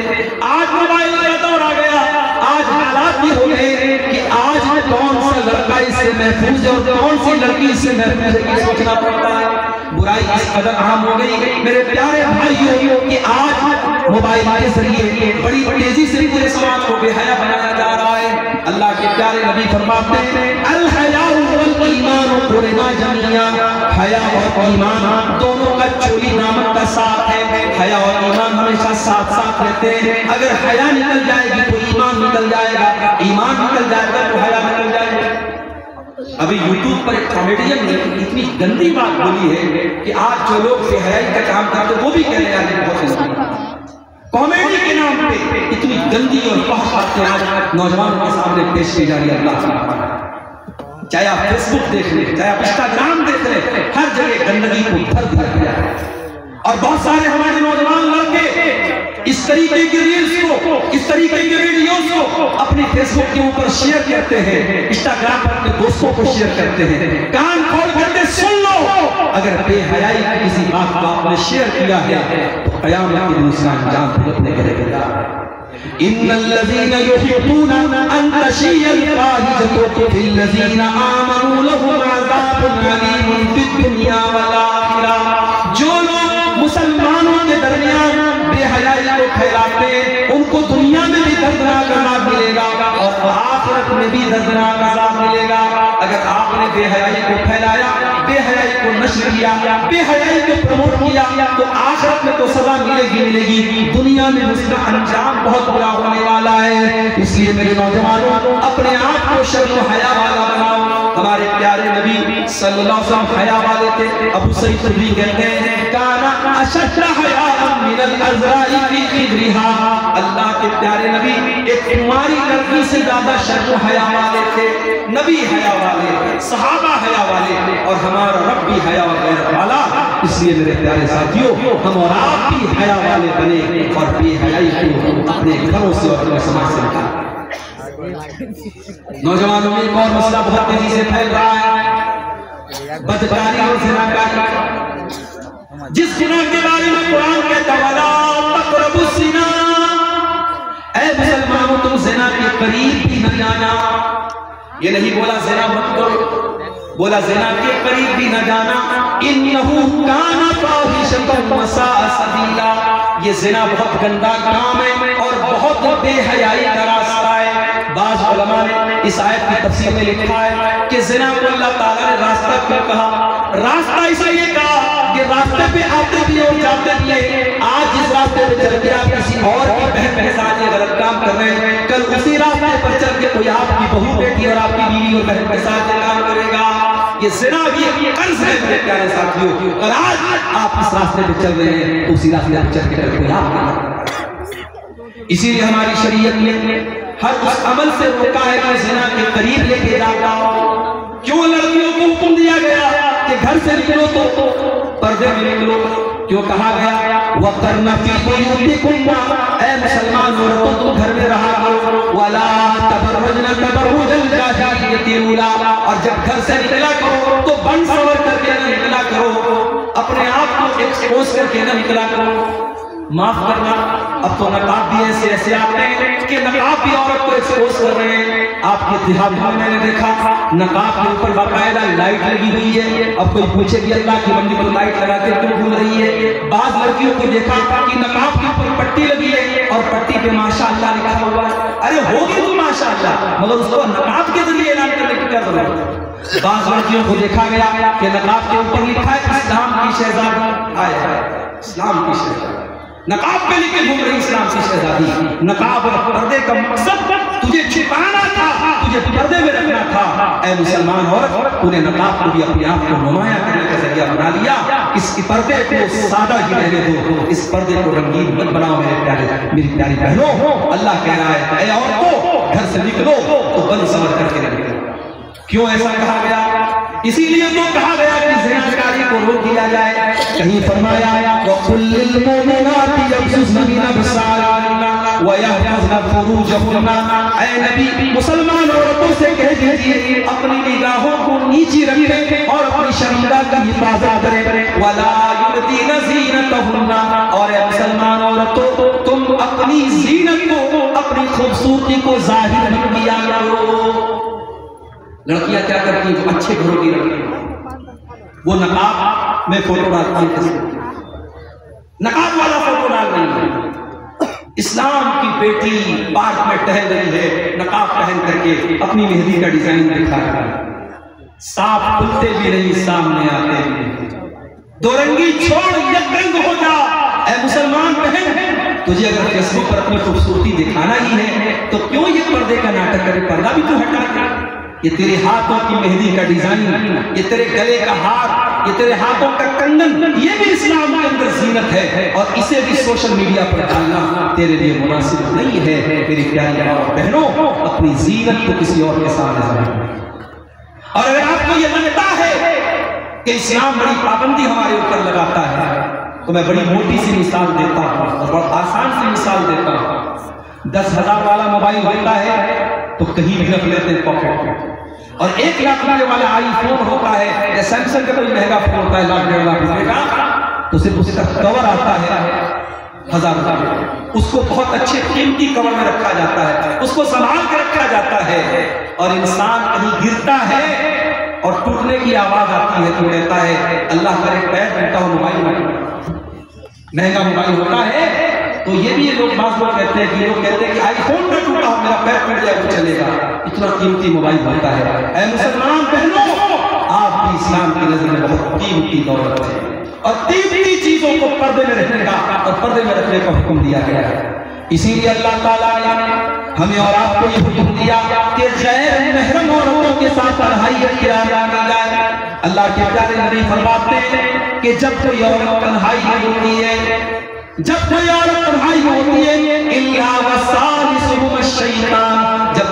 B: آج موبائل کا دور آ گیا، آج حالات بھی ہو گئے کہ آج کون سا لڑکا اس سے محفوظ ہے اور کون سی لڑکی اس سے محفوظ ہے یہ سوچنا پڑتا ہے۔ برائی اس قدر عام ہو گئی میرے پیارے بھائیوں کہ آج موبائل کے ذریعے بڑی تیزی سے پورے سماج کو بے حیا بنایا جا رہا ہے۔ اللہ کے پیارے نبی فرماتے ہیں الحیاء والایمان قرنا جميعا، حیا اور ایمان دونوں کا چولی دامن کا ساتھ ہے۔ حیا اور ایمان ہمیشہ ساتھ ساتھ رہتے ہیں۔ اگر حیا نکل جائے گی تو ایمان نکل جائے گا، ایمان نکل جائے گا تو حیا نکل جائے گا۔ ابھی یوٹیوب پر ایک کامیڈین نے اتنی گندی بات بولی ہے کہ آج جو لوگ بے حیائی کا کام کرتے ہیں وہ بھی کہنے والے بہت گندی کامیڈی کے نام پہ اتنی گندی اور بہت باتیں آج نوجوانوں کے سامنے پیش کی جا رہی ہے۔ اللہ سبحانہ، چاہے آپ فیس بک دیکھ لیں، چاہے آپ انسٹاگرام دیکھ لیں، ہر جگہ گندگی کو بھر دیا گیا ہے۔ اور بہت سارے ہمارے نوجوان لڑکے اس طریقے کی ریلز کو، اس طریقے کی ویڈیوز کو اپنی فیس بک کے اوپر شیئر کرتے ہیں، انسٹاگرام پر اپنے دوستوں کو شیئر کرتے ہیں۔ کان کھول کر سن لو، اگر بے حیائی کی کسی بات کو آپ نے شیئر کیا ہے تو قیامت کے دن اس کا انجام بھگتنے کرے گا۔ ان الذين يحبون ان تشيع الفاحشة في الذين آمنوا لهم عذاب أليم في الدنيا والآخرة، جو لوگ مسلمانوں کے درمیان بے حیائی کو پھیلاتے ہیں ان کو دنیا میں بھی دردناک عذاب ملے گا اور آخرت میں بھی دردناک عذاب ملے گا۔ اگر آپ نے بے حیائی کو پھیلایا، بے حیائی کو نشر کیا، بے حیائی کو پروموٹ کیا تو آخرت میں تو سزا ملے گی، دنیا میں اس کا انجام بہت برا ہونے والا ہے۔ اس لیے میرے نوجوانوں اپنے آپ کو شرم و حیا والا بناؤ۔ ہمارے پیارے نبی صلی اللہ علیہ وسلم حیا والے تھے۔ ابو سعید خدری کہتے ہیں کانا اشد حیاء من العذراء فی خدرها، اللہ کے پیارے نبی ایک کماری لڑکی سے زیادہ شرم و حیا والے تھے۔ نبی حیا والے، صحابہ حیا والے، اور ہمارا رب بھی حیا و غیرت والا۔ اس لیے میرے پیارے ساتھیوں ہم اور آپ بھی حیا والے بنے اور بے حیائی کو اپنے گھروں سے اور اپنے سماج سے نکالیں۔ نوجوانوں میں ایک اور مسئلہ بہت تیزی سے پھیل رہا ہے، بدکاری اور زناکاری۔ جس گناہ کے بارے میں قرآن کہتا ہے وَلَا تَقْرَبُوا الزِّنَا، اے مسلمانوں تم زنا کے قریب بھی نہ جانا۔ یہ نہیں بولا زنا مت کرو، بولا زنا کے قریب بھی نہ جانا۔ إِنَّهُ كَانَ فَاحِشَةً وَسَاءَ سَبِيلًا، یہ زنا بہت گندا کام ہے اور بہت بے حیائی کا راستہ ہے۔ بعض علماء نے اس آیت کی تفسیر میں لکھا ہے کہ زنا کو اللہ تعالیٰ نے راستہ کیوں کہا؟ راستہ اس لیے کہا کہ راستے پہ آتے بھی اور جاتے بھی ہیں۔ آج جس راستے پہ چل کے آپ کسی اور کی بہن کے ساتھ یہ غلط کام کر رہے ہیں، کل اسی راستے پر چل کے کوئی آپ کی بہو بیٹی اور آپ کی بیوی اور بہن کے ساتھ یہ کام کرے گا۔ یہ زنا بھی ایک قرض ہے میرے پیارے ساتھیوں، اور آج آپ اس راستے پہ چل رہے ہیں تو اسی راستے پہ چل کے کوئی آپ کا۔ اسی لیے ہماری شریعت نے ہر اس عمل سے روکا ہے کہ زنا کے قریب لے کے جاتا ہو۔ کیوں لڑکیوں کو حکم دیا گیا کہ گھر سے نکلو تو پردے میں نکلو؟ کیوں کہا گیا وَقَرْنَ فِي بُيُوتِكُنَّ، اے مسلمان عورتوں تم گھر میں رہا کرو، وَلَا تَبَرَّجْنَ تَبَرُّجَ الْجَاهِلِيَّةِ الْأُولَىٰ، اور جب گھر سے نکلا کرو تو بن سور کر کے نہ نکلا کرو، اپنے آپ کو ایکسپوز کر کے نہ نکلا کرو۔ معاف کرنا، اب تو نقاب بھی ایسے آتے ہیں کہ نقاب بھی عورت کو ایکسپوز کر رہے ہیں۔ آپ کے دیہات میں نے دیکھا نقاب کے اوپر باقاعدہ لائٹ لگی ہوئی ہے۔ اب کوئی پوچھے کہ اللہ کی بندی کو لائٹ لگا کے کیوں گھوم رہی ہے؟ بعض لڑکیوں کو دیکھا کہ نقاب کے اوپر پٹی لگی ہے اور پٹی پہ ماشاءاللہ لکھا ہوا ہے۔ ارے ہوگی تو ماشاءاللہ، مگر اس کو نقاب کے ذریعے اعلان کرنے کی کیا ضرورت ہے؟ بعض لڑکیوں کو دیکھا گیا کہ نقاب کے اوپر لکھا ہے اسلام کی شہزادی، آئے اسلام کی شہزادی، نقاب پہ لکھے گھوم رہی اسلام کی شہزادی۔ نقاب اور پردے کا مقصد تجھے چھپانا تھا، تجھے پردے میں رکھنا تھا۔ اے مسلمان عورت، انہیں نقاب کو بھی اپنے آپ کو نمایاں کرنے کا ذریعہ بنا لیا۔ اس پردے کو سادہ ہی رہنے دو، اس پردے کو رنگین مت بناؤ میری پیاری بہنوں۔ اللہ کہہ رہا ہے اے عورتوں گھر سے نکلو تو بن سمجھ کر کے نکلو۔ کیوں ایسا کہا گیا؟ اسی لیے تو کہا گیا کہ زناکاری کو روک دیا جائے۔ کہیں فرمایا وَقُلْ لِلْمُؤْمِنَاتِ يَغْضُضْنَ مِنْ أَبْصَارِهِنَّ وَيَحْفَظْنَ فُرُوجَهُنَّ، اے نبی مسلمان عورتوں سے کہہ دیجئے اپنی نگاہوں کو نیچی رکھیں اور اپنی شرمگاہ کی حفاظت کریں۔ وَلَا يُبْدِينَ زِينَتَهُنَّ، اور اے مسلمان عورتوں تم اپنی زینت کو، اپنی خوبصورتی کو ظاہر نہیں کیا کرو۔ لڑکیاں کیا کرتی ہیں؟ جو اچھے گھروں کی لڑکیاں وہ نقاب میں فوٹو ڈالتی ہیں، نقاب والا فوٹو ڈال رہی ہے۔ اسلام کی بیٹی پارک میں ٹہل رہی ہے نقاب پہن کر کے، اپنی مہندی کا ڈیزائن دکھا رہا ہے، سانپ کھلتے بھی نہیں سامنے آتے بھی نہیں۔ دو رنگی چھوڑ یک رنگ ہو جا اے مسلمان بہن، تجھے اگر فیس بک پر اپنی خوبصورتی دکھانا ہی ہے تو کیوں یہ پردے کا ناٹک کرے؟ پردہ بھی تو ہٹا دے۔ یہ تیرے ہاتھوں کی مہندی کا ڈیزائن، یہ تیرے گلے کا ہار، یہ تیرے ہاتھوں کا کنگن، یہ بھی اسلام کے اندر زینت ہے، اور اسے بھی سوشل میڈیا پر ڈالنا تیرے لیے مناسب نہیں ہے۔ میری پیاری ماں اور بہنوں، اپنی زینت کو کسی اور کے سامنے ظاہر کریں۔ اور اگر آپ کو یہ لگتا ہے کہ اسلام بڑی پابندی ہمارے اوپر لگاتا ہے تو میں بڑی موٹی سی مثال دیتا ہوں اور بڑا آسان سی مثال دیتا ہوں۔ 10,000 والا موبائل ہوتا ہے تو کہیں بھی رکھ لیتے ہیں پاکٹ میں، اور 1 لاکھ روپے والا آئی فون ہوتا ہے یا سیمسنگ کا کوئی مہنگا فون ہوتا ہے 1,00,000 1,50,000 روپے کا، تو صرف اس کا کور آتا ہے 1,000 روپے، اس کو بہت اچھے قیمتی کور میں رکھا جاتا ہے، اس کو سنبھال کے رکھا جاتا ہے، اور انسان کہیں گرتا ہے اور ٹوٹنے کی آواز آتی ہے تو کہتا ہے اللہ کرے پیر ٹوٹا ہو، موبائل مہنگا موبائل ہوتا ہے تو یہ بھی لوگ بعض لوگ کہتے ہیں کہ آئی فون پہ ٹوٹا ہو، میرا پیر ٹوٹ جائے تو چلے گا، اتنا قیمتی موبائل ہوتا ہے۔ اے مسلمان بہنوں، آپ بھی اسلام کی نظر میں بہت قیمتی دولت ہے، اور قیمتی چیزوں کو پردے میں رکھنے کا اور پردے میں رکھنے کا حکم دیا گیا ہے۔ اسی لیے اللہ تعالیٰ نے ہمیں اور آپ کو یہ حکم دیا کہ غیر محرم عورتوں کے ساتھ تنہائی اختیار نہ کی جائے۔ اللہ کے پیارے نبی فرماتے ہیں کہ جب کوئی عورت تنہائی میں ہوتی ہے، جب کوئی عورت تنہائی میں ہوتی ہے، الا وسالسہم الشیطان، جب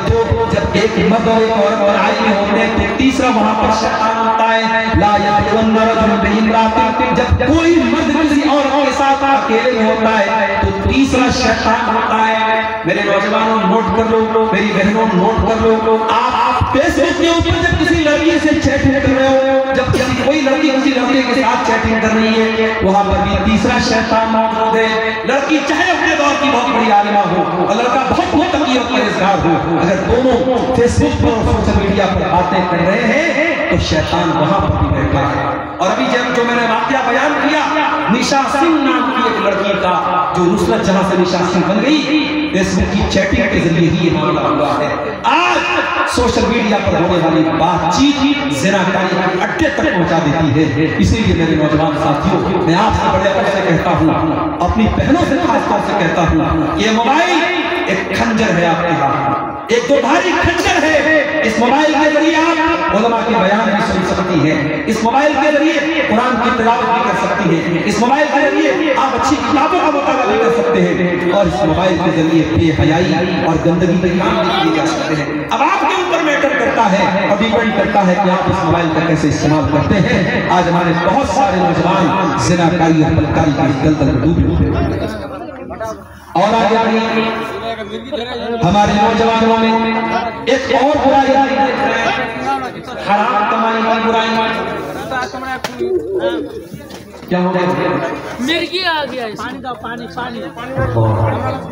B: ایک مرد اور ایک عورت تنہائی میں ہوتے ہیں تو تیسرا وہاں پر شیطان ہوتا ہے۔ لا یخلون رجل بامرأۃ، جب کوئی مرد کسی عورت کے ساتھ اکیلے میں ہوتا ہے تو تیسرا شیطان ہوتا ہے۔ میرے نوجوانوں نوٹ کر لو، میری بہنوں نوٹ کر لو، آپ فیس بک کے اوپر جب کسی لڑکی سے چیٹنگ کر رہے ہو، جب کوئی لڑکی کسی لڑکے کے ساتھ چیٹنگ کر رہی ہے، وہاں پر بھی تیسرا شیطان موجود ہے۔ لڑکی چاہے اپنے دور کی بہت بڑی عالمہ ہو اور لڑکا بہت متقی اور پرہیزگار ہو، اگر دونوں فیس بک پر اور سوشل میڈیا پر باتیں کر رہے ہیں تو شیطان وہاں پر بھی بیٹھا ہے۔ اور ابھی جو میں نے واقعہ بیان کیا نشا سنگھ نام کی ایک لڑکی کا، جو نصرت جہاں سے نشا سنگھ بن گئی، فیس بک کی چیٹنگ کے ذریعے ہی یہ معاملہ ہوا ہے۔ آج سوشل میڈیا پر ہونے والی بات چیت زناکاری کے اڈے تک پہنچا دیتی ہے۔ اسی لیے میرے نوجوان ساتھیوں، میں آپ سے بڑے ادب سے کہتا ہوں، اپنی بہنوں سے خاص طور سے کہتا ہوں، یہ موبائل ایک خنجر ہے آپ کے ہاتھ میں، ایک دو دھاری خنجر ہے۔ اس موبائل کے ذریعے آپ علماء کے بیان بھی سن سکتی ہیں، اس موبائل کے ذریعے قرآن کی تلاوت بھی کر سکتی ہیں، اس موبائل کے ذریعے آپ اچھی کتابوں کا مطالعہ بھی کر سکتے ہیں، اور اس موبائل کے ذریعے بے حیائی اور گندگی کے کام بھی کیے جا سکتے ہیں۔ اب آپ کے اوپر میٹر کرتا ہے اور ڈیپینڈ کرتا ہے کہ آپ اس موبائل کا کیسے استعمال کرتے ہیں۔ آج ہمارے بہت سارے نوجوان زناکاری اور بلکاری کی دلدل میں ڈوبے ہوئے ہیں، اور آگے ہمارے نوجوانوں میں ایک اور برائی حرام کمائی کی برائی۔ کیا ہو گیا؟
D: مرغی آ گیا،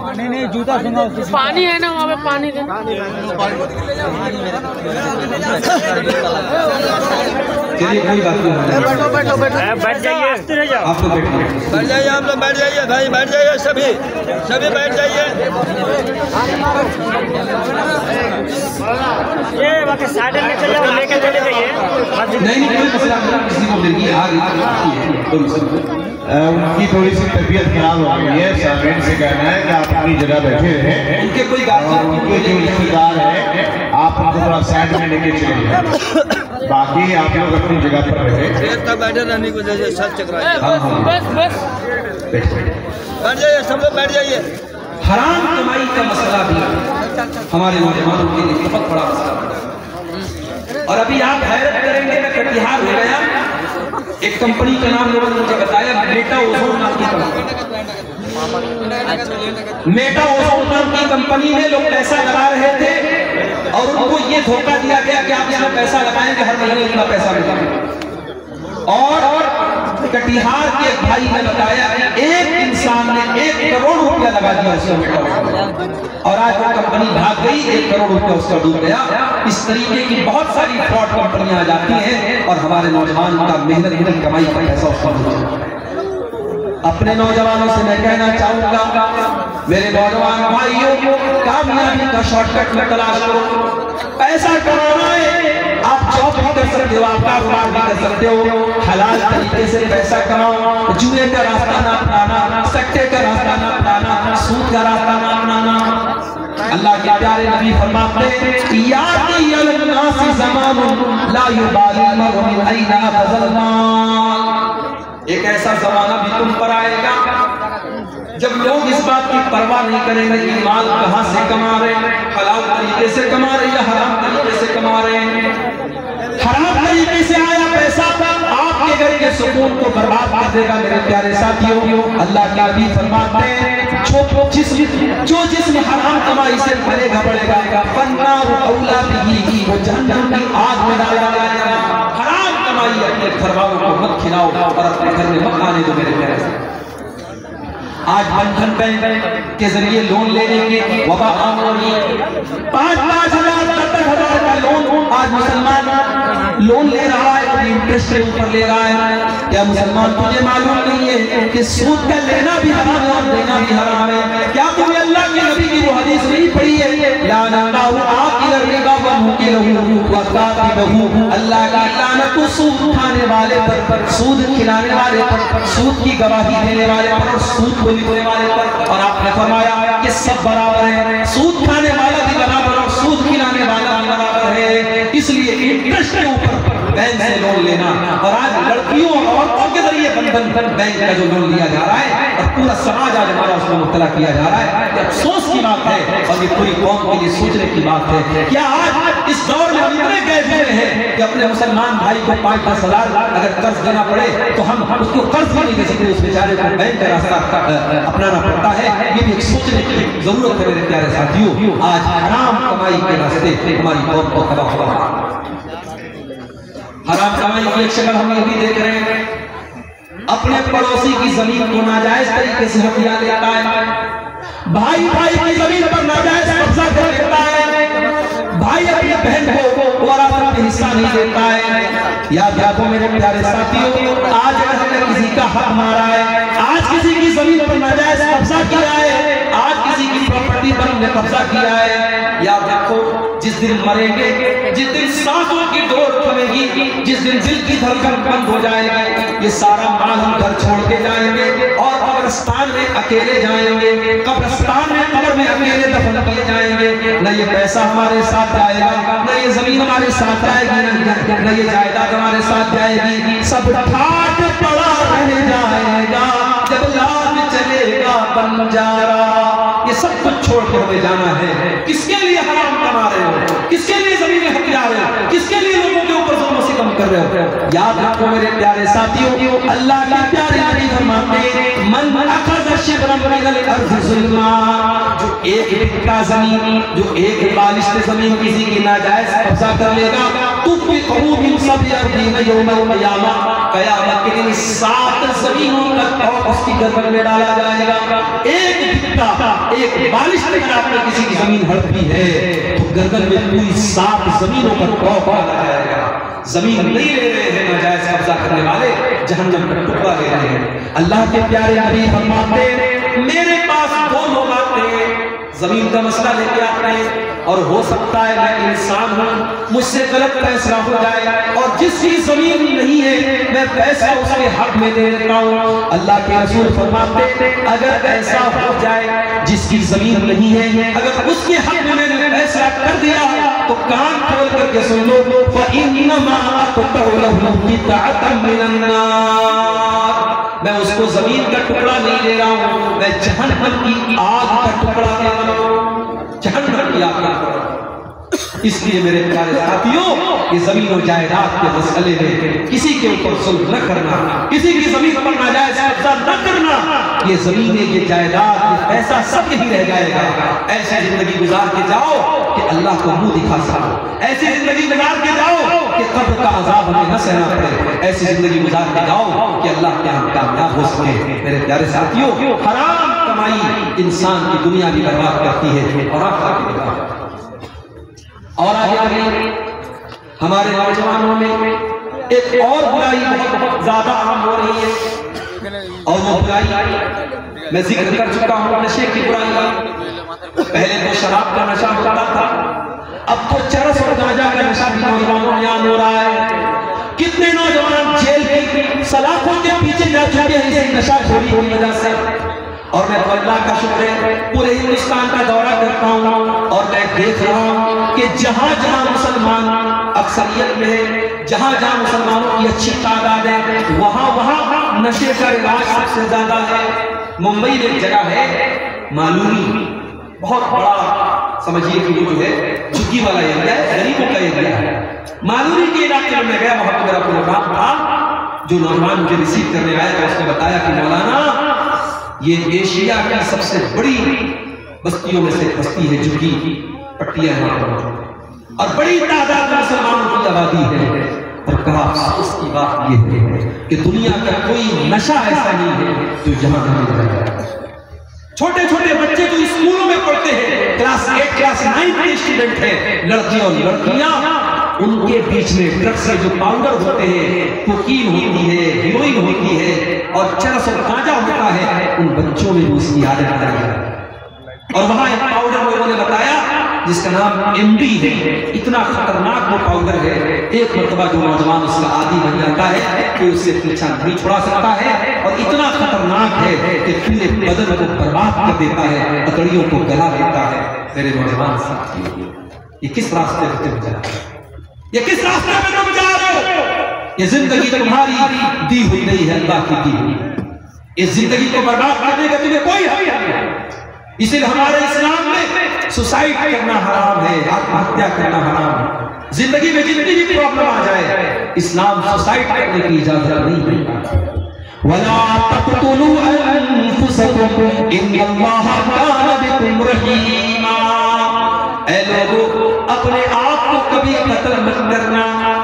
D: پانی
C: نہیں جوتا سنگا،
D: پانی ہے نا وہاں پہ، پانی دے۔
B: چلیے کوئی بات نہیں،
C: بیٹھ جائیے،
B: آپ لوگ بیٹھیے،
E: بیٹھ جائیے، آپ لوگ بیٹھ جائیے بھائی، بیٹھ جائیے، سبھی بیٹھ جائیے۔
C: یہ باقی سائیڈ میں چلے جاؤ، لے کے چلے جائیے۔
B: نہیں کوئی مسئلہ نہیں، کسی کو مرغی آ گئی
F: ان کی تھوڑی سی طبیعت خراب ہو گئی ہے، سامعین سے کہنا ہے کہ آپ اپنی جگہ بیٹھے رہیں،
B: ان کے کوئی
F: اور ان کے جو رشتہ دار ہے آپ ان کو تھوڑا سائڈ میں لے کے چلے جائیں، باقی آپ لوگ اپنی جگہ پر رہیں۔
E: دیر تک بیٹھے رہنے کو جیسے سر چکرائے،
D: بس بس
E: بیٹھ جائیے، سب لوگ بیٹھ جائیے۔
B: حرام کمائی کا مسئلہ بھی ہمارے نوجوانوں کے لیے بہت بڑا مسئلہ ہے، اور ابھی آپ حیرت کریں گے میں کٹیہار ہو گیا، ایک کمپنی کا نام لوگوں نے مجھے بتایا، میٹا اوزون نام کی کمپنی، میٹا اوزون نام کی کمپنی میں لوگ پیسہ لگا رہے تھے اور ان کو یہ دھوکہ دیا گیا کہ آپ یہاں پیسہ لگائیں گے ہر مہینے اتنا پیسہ ملے گا، اور کٹیہار کے ایک بھائی نے بتایا ایک انسان نے 1 کروڑ روپیہ لگا دیا اس میں، اور آج وہ کمپنی بھاگ گئی، 1 کروڑ روپیہ اس کا ڈوب گیا۔ اس طریقے کی بہت ساری فراڈ کمپنیاں آ جاتی ہیں اور ہمارے نوجوان کا محنت کمائی کا پیسہ اس کا ہو جاتا ہے۔ اپنے نوجوانوں سے میں کہنا چاہوں گا، میرے نوجوان بھائیوں، کامیابی کا شارٹ کٹ میں تلاش کرو۔ پیسہ کمانا ہے، آپ جاب بھی کر سکتے ہو، آپ کاروبار بھی کر سکتے ہو، حلال طریقے سے پیسہ کماؤ، جوئے کا راستہ نہ اپنانا، سکے کا راستہ نہ اپنانا، سود کا راستہ نہ اپنانا۔ اللہ کے پیارے نبی فرماتے ہیں یاتی الناس زمان لا یبالی المرء من این اخذ المال، ایک ایسا زمانہ بھی تم پر آئے گا جب لوگ اس بات کی پرواہ نہیں کریں گے کہ مال کہاں سے کما رہے ہیں، حلال طریقے سے کما رہے ہیں یا حرام طریقے سے کما رہے ہیں۔ حرام طریقے سے آیا پیسہ آپ کے گھر کے سکون کو برباد کر دے گا میرے پیارے ساتھیوں۔ اللہ کے نبی فرماتے ہیں جو جسم حرام کمائی سے بھرے گا بڑھے گا، فالنار اولی بہ، وہ جہنم کی آگ میں ڈالا جائے گا۔ حرام کمائی اپنے گھر والوں کو مت کھلاؤ اور اپنے گھر میں مت آنے دو میرے پیارے ساتھیوں۔ آج بندھن بینک کے ذریعے لون لینے کی وبا عام ہو رہی ہے، 5,000 10,000 کا لون آج مسلمان لون لے رہا ہے، اپنی انٹرسٹ کے اوپر لے رہا ہے۔ کیا مسلمان تجھے معلوم نہیں ہے کہ سود کا لینا بھی حرام ہے اور دینا بھی حرام ہے؟ کیا تمہیں اللہ کے نبی کی وہ حدیث نہیں پڑھی ہے لعن اللہ آکل الربا وموکلہ وکاتبہ، اللہ کی لعنت سود کھانے والے پر، سود کھلانے والے پر، سود کی گواہی دینے والے پر اور سود کو لکھنے والے پر۔ اور آپ نے فرمایا کہ سب برابر ہیں، سود کھانے والا بھی برابر اور سود کھلانے والا بھی برابر ہے۔ اس لیے انٹرسٹ کے اوپر بینک سے لون لینا، اور آج لڑکیوں اور عورتوں کے ذریعے بندھن بینک کا جو لون لیا جا رہا ہے اور پورا سماج آج ہمارا اس میں مبتلا کیا جا رہا ہے، یہ افسوس کی بات ہے اور یہ پوری قوم کے لیے سوچنے کی بات ہے۔ کیا آج اس دور میں ہم اتنے گئے ہوئے ہیں کہ اپنے مسلمان بھائی کو 5-10 ہزار اگر قرض دینا پڑے تو ہم اس کو قرض بھی نہیں دے سکتے، اس بیچارے کو بینک کا راستہ اپنانا پڑتا ہے۔ یہ بھی ایک سوچنے کی ضرورت ہے میرے پیارے ساتھیوں۔ آج حرام کمائی کے راستے ہماری قوم کو تباہ ہوا ہے۔ حرام کمائی کی ایک شکل ہم یہ بھی دیکھ رہے ہیں، اپنے پڑوسی کی زمین کو ناجائز طریقے سے ہتھیا لیتا ہے، بھائی بھائی کی زمین پر ناجائز قبضہ کر لیتا ہے، بھائی اپنی بہن کو وراثت میں حصہ نہیں دیتا ہے۔ یاد رکھو میرے پیارے ساتھیوں، آج اگر نے کسی کا حق مارا ہے، آج کسی کی زمین پر ناجائز قبضہ کیا ہے، آج کسی کی پراپرٹی پر ہم نے قبضہ کیا ہے، یاد رکھو جس دن مریں گے، جس دن سانسوں کی ڈور تھمے گی، جس دن دل کی دھڑکن بند ہو جائے گی، یہ سارا مال ہم گھر چھوڑ کے جائیں گے اور قبرستان میں اکیلے جائیں گے، قبرستان میں قبر میں اکیلے دفن کیے جائیں گے۔ نہ یہ پیسہ ہمارے ساتھ آئے گا، نہ یہ زمین ہمارے ساتھ آئے گی، نہ یہ جائیداد ہمارے ساتھ جائے گی، سب ٹھاٹ پڑا رہ جائے گا جب لاد چلے گا بنجارا۔ یہ سب کچھ چھوڑ کے ہمیں جانا ہے۔ کس کے لیے حرام کما رہے ہو؟ کس کے لیے زمینیں ہتھیا رہے ہو؟ کس کے لیے لوگوں کے اوپر ظلم و ستم کر رہے ہو؟ یاد رکھو میرے پیارے ساتھیوں، اللہ کے پیارے نبی فرماتے ہیں من اخذ شبرا من الارض ظلما، جو ایک ٹکا زمین، جو ایک بالشت زمین کسی کی ناجائز قبضہ کر لے گا، تُفْقِهُ مِنْ سَبْعِ أَرْضِينَ يَوْمَ الْقِيَامَةِ، قیامت کے دن 7 زمینوں کا توق اس کی گردن میں ڈالا جائے گا۔ ایک ٹکا، ایک بالشت اگر آپ نے کسی کی زمین ہڑپی ہے تو گردن میں پوری 7 زمینوں کا توق ڈالا جائے گا۔ زمین نہیں لے رہے ہیں ناجائز قبضہ کرنے والے، جہنم کا ٹکڑا لے رہے ہیں۔ اللہ کے پیارے نبی فرماتے ہیں میرے پاس 2 لوگ آتے ہیں، زمین کا مسئلہ لے کے آتے ہیں، اور ہو سکتا ہے میں انسان ہوں، مجھ سے غلط فیصلہ ہو جائے اور جس کی زمین نہیں ہے میں پیسہ اس کے حق میں دے دیتا ہوں۔ اللہ کے رسول فرماتے ہیں اگر ایسا ہو جائے جس کی زمین نہیں ہے، اگر اس کے حق میں نے فیصلہ کر دیا تو کان کھول کر کے سن لو، فَإِنَّمَا أَقْطَعُ لَهُ قِطْعَةً مِّنَ النَّارِ، میں اس کو زمین کا ٹکڑا نہیں دے رہا ہوں، میں جہنم کی آگ کا ٹکڑا دے رہا ہوں، جہنم کی آگ کا ٹکڑا۔ اس لیے میرے پیارے ساتھیوں، یہ زمین و جائیداد کے مسئلے میں کسی کے اوپر ظلم نہ کرنا، کسی کی زمین پر ناجائز قبضہ نہ کرنا، یہ زمینیں، یہ جائیداد، یہ پیسہ سب یہی رہ جائے گا۔ ایسی زندگی گزار کے جاؤ کہ اللہ کو منہ دکھا سکو، ایسی زندگی گزار کے جاؤ کہ قبر کا عذاب ہمیں نہ سہنا پڑے، ایسی زندگی گزار کے جاؤ کہ اللہ کے ہم کامیاب ہو سکے۔ میرے پیارے ساتھیوں، حرام کمائی انسان کی دنیا بھی برباد کرتی ہے اور آخرت بھی برباد کرتی ہے۔ اور آگے ہمارے نوجوانوں میں ایک اور برائی بہت زیادہ عام ہو رہی ہے، اور وہ برائی میں ذکر کر چکا ہوں، نشے کی برائی۔ پہلے تو شراب کا نشہ ہوتا تھا، اب تو چرس اور گانجا کا نشہ بھی نوجوانوں میں عام ہو رہا ہے۔ کتنے نوجوان جیل کی سلاخوں کے پیچھے جا چکے ہیں اس نشہ خوری کی وجہ سے۔ اور میں تو اللہ کا شکر ہے پورے ہندوستان کا دورہ کرتا ہوں اور میں دیکھ رہا ہوں کہ جہاں جہاں مسلمان اکثریت میں ہے، جہاں جہاں مسلمانوں کی اچھی تعداد ہے، وہاں وہاں نشے کا رواج سب سے زیادہ ہے۔ ممبئی میں ایک جگہ ہے مالوری، بہت بڑا سمجھیے کہ وہ جو ہے جھگی والا ایریا ہے، غریبوں کا ایریا ہے۔ مالوری کے علاقے میں گیا، وہاں پہ میرا پروگرام تھا۔ جو نوجوان مجھے ریسیو کرنے آیا تھا اس نے بتایا کہ مولانا یہ ایشیا کی سب سے بڑی بستیوں میں سے بستی ہے، جھگی پٹیا ہے اور بڑی تعداد میں مسلمانوں کی آبادی ہے۔ اور کہا افسوس کی بات یہ ہے کہ دنیا کا کوئی نشہ ایسا نہیں ہے جو یہاں نہیں مل رہا ہے۔ چھوٹے چھوٹے بچے جو اسکولوں میں پڑھتے ہیں، کلاس 8 کلاس 9 کے اسٹوڈنٹ ہیں، لڑکیاں اور لڑکیاں، ان کے بیچ میں ڈرگس کے جو پاؤڈر ہوتے ہیں، کوکین ہوتی ہے، ہیروئن ہوتی ہے اور چرس اور گانجا ہوتا ہے، ان بچوں میں اس کی عادت آ رہی ہے۔ اور وہاں ایک پاؤڈر لوگوں نے بتایا جس کا نام MD ہے، اتنا خطرناک وہ پاؤڈر ہے، ایک مرتبہ جو نوجوان اس کا عادی بن جاتا ہے کہ اس سے پیچھا نہیں چھڑا سکتا ہے، اور اتنا خطرناک ہے کہ پورے بدن کو برباد کر دیتا ہے، ہتھیلیوں کو گلا دیتا ہے۔ میرے نوجوان ساتھی، یہ کس راستے پہ تم جا رہے ہو؟ یہ کس راستے پہ تم جا رہے ہو؟ یہ زندگی تمہاری دی ہوئی نہیں ہے، اللہ کی دی ہوئی۔ اس زندگی کو برباد کرنے کا تمہیں کوئی حق نہیں ہے۔ اس لیے ہمارے اسلام میں سوسائڈ کرنا حرام ہے، آتم ہتیا کرنا حرام ہے۔ زندگی میں جتنی بھی پرابلم آ جائے، اسلام سوسائڈ کرنے کی اجازت نہیں دیتا۔ وَلَا تَقْتُلُوا أَنفُسَكُمْ إِنَّ اللَّهَ كَانَ بِكُمْ رَحِيمًا۔ اے لوگو، اپنے آپ کو کبھی قتل مت کرنا،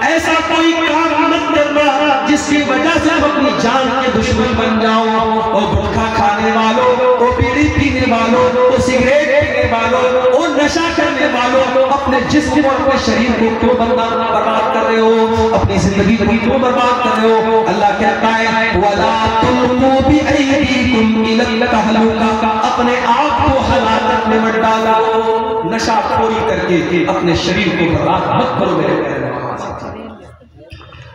B: ایسا کوئی کام مت کرنا جس کی وجہ سے ہم اپنی جان کے دشمن بن جاؤ۔ اور گٹکھا کھانے والوں، وہ بیڑی پینے والوں، وہ سگریٹ پینے والوں، وہ نشہ کرنے والوں، اپنے جسم اور اپنے شریر کو کیوں برباد کر رہے ہو؟ اپنی زندگی کو کیوں برباد کر رہے ہو؟ اللہ کہتا ہے وَلَا تُلْقُوا بِأَيْدِيكُمْ إِلَى التَّهْلُكَةِ، اپنے آپ کو ہلاکت میں مت ڈالو، نشہ خوری کر کے اپنے شریر کو برباد مت کرو۔ میرے پیارے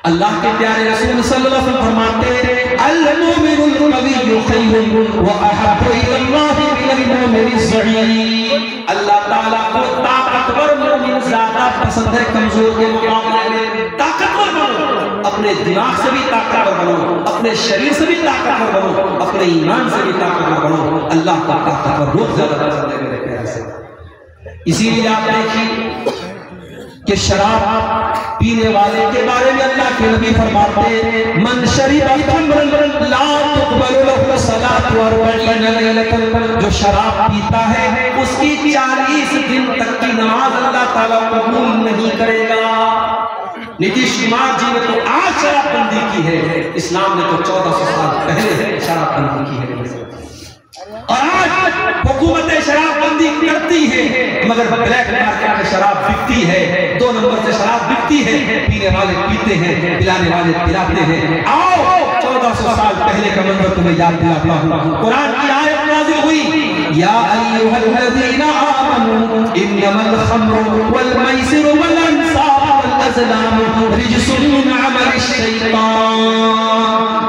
B: اللہ کے پیارے رسول صلی اللہ علیہ وسلم فرماتے ہیں المؤمن القوی خیر واحب الی اللہ من المؤمن الضعیف۔ اللہ تعالیٰ کو طاقتور مومن زیادہ پسند ہے کمزور کے مقابلے میں۔ طاقتور بنو، اپنے دماغ سے بھی طاقتور بنو، اپنے شریر سے بھی طاقتور بنو، اپنے ایمان سے بھی طاقتور بنو۔ اللہ کا طاقتور لوگ زیادہ پسند ہے میرے پیارے سے۔ اسی لیے آپ دیکھیے کہ شراب پینے والے کے بارے میں اللہ کے نبی فرماتے ہیں من شرب خمرا لا تقبل له صلاۃ 40 لیلۃ، جو شراب پیتا ہے اس کی 40 دن تک کی نماز اللہ تعالیٰ قبول نہیں کرے گا۔ نتیش کمار جی نے تو آج شراب بندی کی ہے، اسلام نے تو 1400 سال پہلے شراب بندی کی ہے، اور آج حکومت شراب بندی کرتی ہے مگر بلیک مارکیٹ میں شراب بکتی ہے، 2 نمبر سے شراب بکتی ہے، پینے والے پیتے ہیں، پلانے والے پلاتے ہیں۔ آؤ 1400 سال پہلے کا منظر تمہیں یاد دلاتا ہوں۔ قرآن کی آیت نازل ہوئی یا ایھا الذین آمنوا انما الخمر والمیسر والانصاب والازلام رجس من عمل الشیطان۔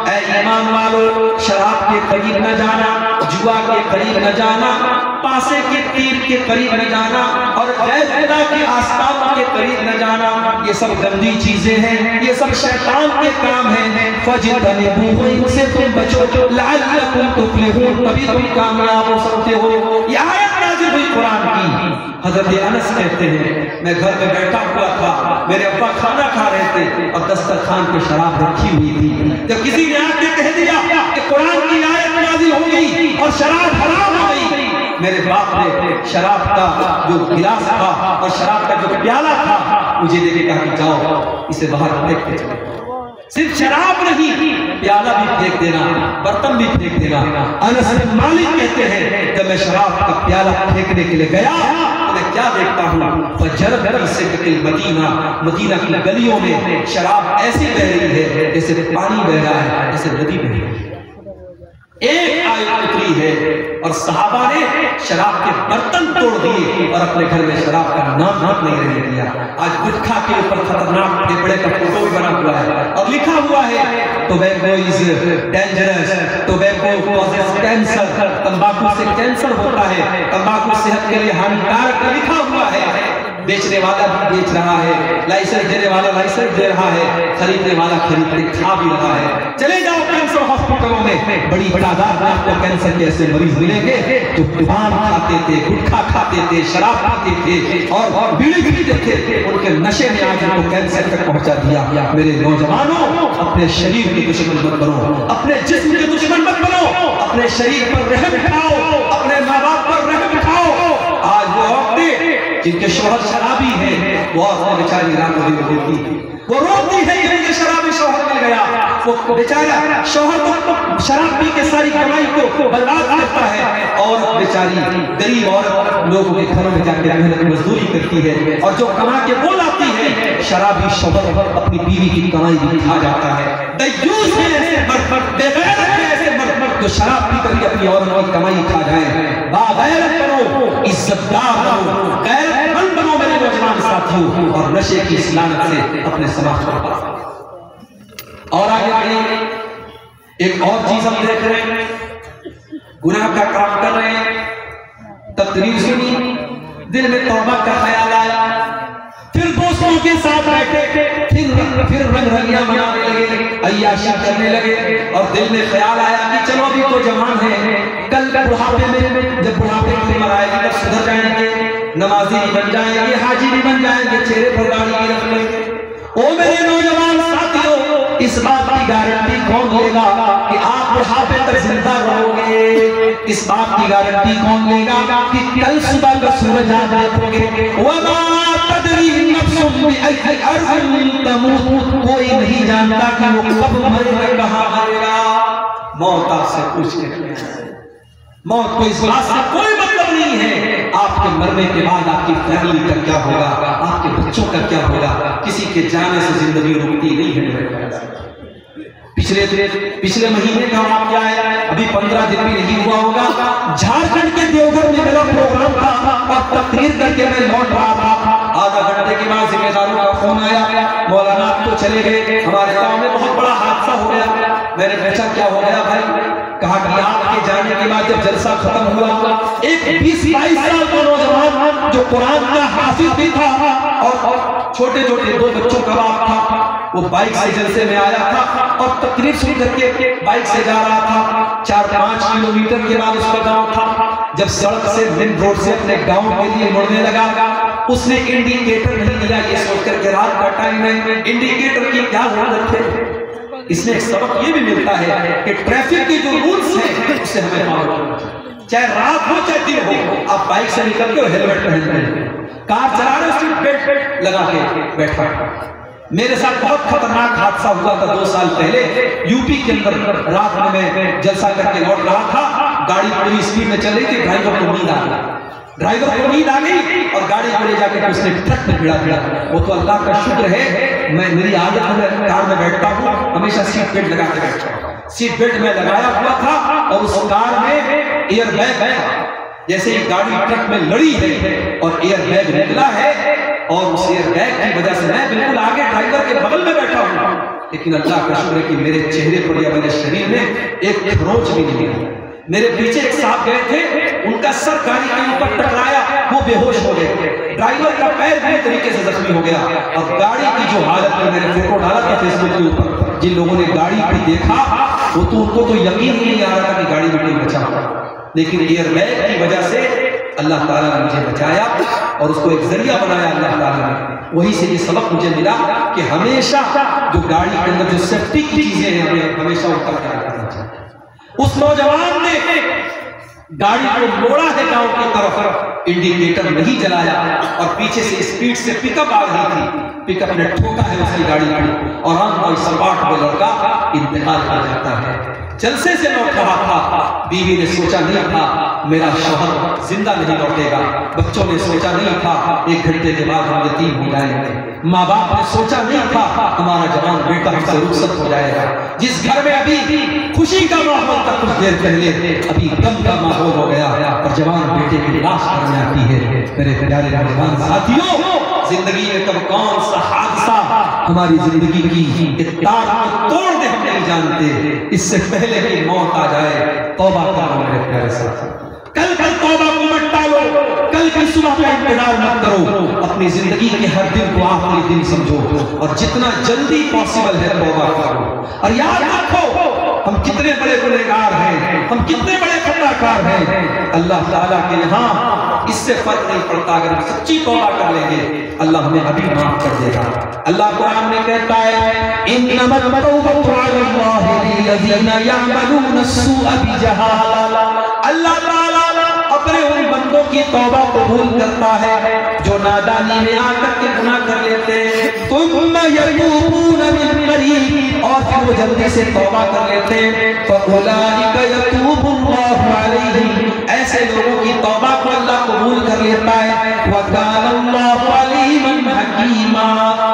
B: اے ایمان والو، شراب کے قریب نہ جانا، جوا کے قریب نہ جانا، پاسے کے تیر کے قریب نہ جانا، اور غیر خدا کے آستانوں کے قریب نہ جانا۔ یہ سب گندی چیزیں ہیں، یہ سب شیطان کے کام ہیں۔ فَاجْتَنِبُوهُ، ان سے تم بچو، لَعَلَّكُمْ تُفْلِحُونَ، تبھی تم کامیاب ہو سکتے ہو۔ یہ آیت نازل ہوئی قرآن کی حضرت انس کہتے ہیں میں گھر میں بیٹھا ہوا تھا، میرے ابا کھانا کھا رہے تھے اور دسترخوان پہ شراب رکھی ہوئی تھی، جب کسی نے آ کے کہہ دیا کہ قرآن کی آیت نازل ہو گئی اور شراب حرام ہو گئی، میرے باپ نے شراب کا جو گلاس تھا اور شراب کا جو پیالہ تھا مجھے دے کے کہا کہ جاؤ اسے باہر پھینک کے چلو۔ صرف شراب نہیں، پیالہ بھی پھینک دینا، برتن بھی پھینک دینا۔ انس بن مالک کہتے ہیں جب میں شراب کا پیالہ پھینکنے کے لیے گیا تو میں کیا دیکھتا ہوں، فجرت فی سکۃ المدینہ، مدینہ کی گلیوں میں شراب ایسی بہ رہی ہے جیسے پانی بہ رہا ہے، جیسے ندی بہ رہی ہے۔ ایک آیت اتری ہے اور صحابہ نے شراب کے برتن توڑ دیے اور اپنے گھر میں شراب کا نام نہیں رہنے دیا۔ آج گٹکھا کے اوپر خطرناک پھیپڑے کا فوٹو بھی بنا ہوا ہے اور لکھا ہوا ہے tobacco is dangerous, tobacco causes cancer, تمباکو سے کینسر ہوتا ہے، تمباکو صحت کے لیے ہانیکارک لکھا ہوا ہے۔ بیچنے والا بھی بیچ رہا ہے، لائسنس دینے والا لائسنس دے رہا ہے، خریدنے والا خرید کے کھا بھی رہا ہے۔ چلے جاؤ کینسر ہاسپٹلوں میں، بڑی تعداد میں آپ کو کینسر کے ایسے مریض ملیں گے جو پان کھاتے تھے، گٹکھا کھاتے تھے، شراب کھاتے تھے اور بیڑی پیتے تھے، ان کے نشے نے آج ان کو کینسر تک پہنچا دیا۔ میرے نوجوانوں، اپنے شریر کی دشمن مت بنو، اپنے جسم کے دشمن مت بنو، اپنے شریر پر رحم اٹھاؤ، اپنے ماں باپ پر رحم اٹھاؤ۔ آج وہ عورتیں جن کے شوہر شرابی ہیں وہ عورتیں بیچاری رات کو دن روتی ہیں، وہ روتی ہے کہ مجھے شرابی شوہر مل گیا، وہ بیچارہ شوہر تو شراب پی کے ساری کمائی کو برباد کرتا ہے اور بیچاری غریب عورت لوگوں کے گھروں میں جا کے محنت مزدوری کرتی ہے اور جو کما کے وہ لاتی ہے شرابی شوہر اپنی بیوی کی کمائی بھی کھا جاتا ہے۔ دیوس ہے ایسے مرد، بے غیرت ہے ایسے مرد جو شراب پی کر کے اپنی عورت کی کمائی کھا جائیں۔ باغیرت بنو، عزت دار بنو، غیرت مند بنو میرے نوجوان ساتھیوں اور نشے کی اس لعنت سے اپنے سماج کو بچاؤ۔ اور آگے بڑھیں، ایک اور چیز ہم دیکھ رہے ہیں، گناہ کا کام کر رہے ہیں، تقریر سنی، دل میں توبہ کا خیال آیا، پھر دوستوں کے ساتھ بیٹھے، پھر رنگ رنگیاں منانے لگے، عیاشی کرنے لگے اور دل میں خیال آیا کہ چلو ابھی تو جوان ہیں، کل بڑھاپے میں جب بڑھاپے کی عمر آئے گی تب سدھر جائیں گے، نمازی بھی بن جائیں گے، حاجی بھی بن جائیں گے، چہرے پر داڑھی بھی رکھ لیں گے۔ او میرے نوجوان ساتھیوں، اس بات کی گارنٹی کون لے گا کہ آپ بڑھاپے تک زندہ رہو گے؟ اس بات کی گارنٹی کون لے گا کہ کل صبح کا سورج آپ دیکھو گے؟ وَمَا تَدْرِي نَفْسٌ بِأَيِّ أَرْضٍ تَمُوتُ، کوئی نہیں جانتا کہ وہ کب مرے گا، کہاں مرے گا۔ موت آپ سے پوچھ کے موت کو اس بات سے کوئی مطلب نہیں ہے آپ کے مرنے کے بعد آپ کی فیملی کا کیا ہوگا، آپ کے بچوں کا کیا ہوگا، کسی کے جانے سے زندگی رکتی نہیں ہے۔ پچھلے مہینے کا واقعہ ہے، ابھی 15 دن بھی نہیں ہوا ہوگا، جھارکھنڈ کے دیوگھر میں میرا پروگرام تھا اور تقریر کر کے میں لوٹ رہا تھا، آدھا گھنٹے کے بعد ذمہ داروں کا فون آیا، مولانا آپ تو چلے گئے، ہمارے گاؤں میں بہت بڑا حادثہ ہو گیا۔ میں نے پوچھا کیا ہو گیا بھائی؟ کہا کہ آپ کے جانے کے بعد جب جلسہ ختم ہوا ایک 20-22 سال کا نوجوان جو قرآن کا حافظ بھی تھا اور چھوٹے چھوٹے 2 بچوں کا باپ تھا، وہ بائک سے جلسے میں آیا تھا اور تقریر سن کر کے بائک سے جا رہا تھا، 4-5 کلومیٹر کے بعد اس کا گاؤں تھا۔ جب سڑک سے مین روڈ سے اپنے گاؤں کے لیے مڑنے لگا اس نے انڈیکیٹر نہیں دیا، یہ سوچ کر کے رات کا ٹائم ہے، انڈیکیٹر کی کیا ضرورت ہے؟ اس میں ایک سبق یہ بھی ملتا ہے کہ ٹریفک کے جو رولز ہیں اسے ہمیں فالو کرنا چاہیے، چاہے رات ہو چاہے دن ہو، آپ بائک سے نکل کے ہیلمٹ پہن رہے ہیں، کار چلا رہے سیٹ بیلٹ لگا کے بیٹھا۔ میرے ساتھ بہت خطرناک حادثہ ہوا تھا 2 سال پہلے، یو پی کے اندر رات میں جلسہ کر کے لوٹ رہا تھا، گاڑی پوری اسپیڈ میں چل رہی تھی، ڈرائیور کو نیند آ گئی اور گاڑی کو لے جا کے اس نے ٹرک میں بھڑا دیا۔ وہ تو اللہ کا شکر ہے، میری عادت ہے کار میں بیٹھتا ہوں ہمیشہ سیٹ بیلٹ لگا کے بیٹھتا ہوں، سیٹ بیلٹ میں لگایا ہوا تھا اور اس کار میں ایئر بیگ تھا، جیسے ہی گاڑی ٹرک میں لڑی ہے اور ایئر بیگ نکلا ہے اور اس ایئر بیگ کی وجہ سے میں بالکل آگے ڈرائیور کے بغل میں بیٹھا ہوں، لیکن اللہ کا شکر ہے کہ میرے چہرے پر یا میرے شریر میں ایک خروچ بھی نہیں ملا۔ میرے پیچھے ایک صاحب گئے تھے، ان کا سر گاڑی کے اوپر ٹکرایا، وہ بے ہوش ہو گئے، ڈرائیور کا پیر بھی طریقے سے زخمی ہو گیا اور گاڑی کی جو حالت میں نے فوٹو ڈالا تھا فیس بک کے اوپر، جن لوگوں نے گاڑی پہ دیکھا وہ تو ان کو تو یقین ہی نہیں آ رہا تھا کہ گاڑی میں کوئی بچا ہوا، لیکن ایئر بیگ کی وجہ سے اللہ تعالیٰ نے مجھے بچایا اور اس کو ایک ذریعہ بنایا اللہ تعالیٰ نے. وہی سے یہ سبق مجھے ملا کہ ہمیشہ جو گاڑی کے اندر جو سیفٹی کی چیزیں ہیں ہمیں ہمیشہ ان کا خیال کرنا چاہیے. اس نوجوان نے گاڑی کو موڑا ہے گاؤں کی طرف، انڈیکیٹر نہیں جلایا اور پیچھے سے اسپیڈ سے پک اپ آ رہی تھی. پک اپ نے ٹھوکا ہے اس کی گاڑی کو اور آن بائی سپاٹ میں لڑکا انتقال کر جاتا ہے. جلسے سے لوٹ رہا تھا، بیوی نے سوچا نہیں تھا میرا شوہر زندہ نہیں لوٹے گا، بچوں نے سوچا نہیں تھا 1 گھنٹے کے بعد ہم یتیم ہو جائیں گے، ماں باپ نے سوچا نہیں تھا ہمارا جوان بیٹا ہم سے رخصت ہو جائے گا. جس گھر میں ابھی خوشی کا ماحول تھا کچھ دیر پہلے ابھی غم کا ماحول ہو گیا اور جوان بیٹے کی لاش کرنے آتی ہے. میرے پیارے نوجوان ساتھیوں، زندگی میں کب کون سا حادثہ ہماری زندگی کی تار کو توڑ دے ہم نہیں جانتے. اس سے پہلے کہ موت آ جائے توبہ کرو میرے پیارے ساتھی. کل توبہ کو مت ٹالو، کل کی صبح کا انتظار مت کرو. اپنی زندگی کے ہر دن کو آخری دن سمجھو اور جتنا جلدی پاسبل ہے توبہ کرو. اور یاد رکھو ہم کتنے بڑے گنہگار ہیں، ہم کتنے بڑے خطا کار ہیں. اللہ تعالیٰ کے یہاں اس سے فرق نہیں پڑتا. اگر ہم سچی توبہ کر لیں گے اللہ ہمیں ابھی معاف کر دے گا. اللہ قرآن میں کہتا ہے انما التوبۃ علی اللہ للذین یعملون السوء بجہالہ. اللہ تعالیٰ اپنے ان بندوں کی توبہ قبول کرتا ہے جو نادانی میں آ کر کے گناہ کر لیتے ہیں ثم یتوبون من قریب، اور پھر وہ جلدی سے توبہ کر لیتے ہیں. فاولئک یتوب اللہ علیہم، ایسے لوگوں کی توبہ کو اللہ قبول کر لیتا ہے. وکان اللہ علیما حکیما،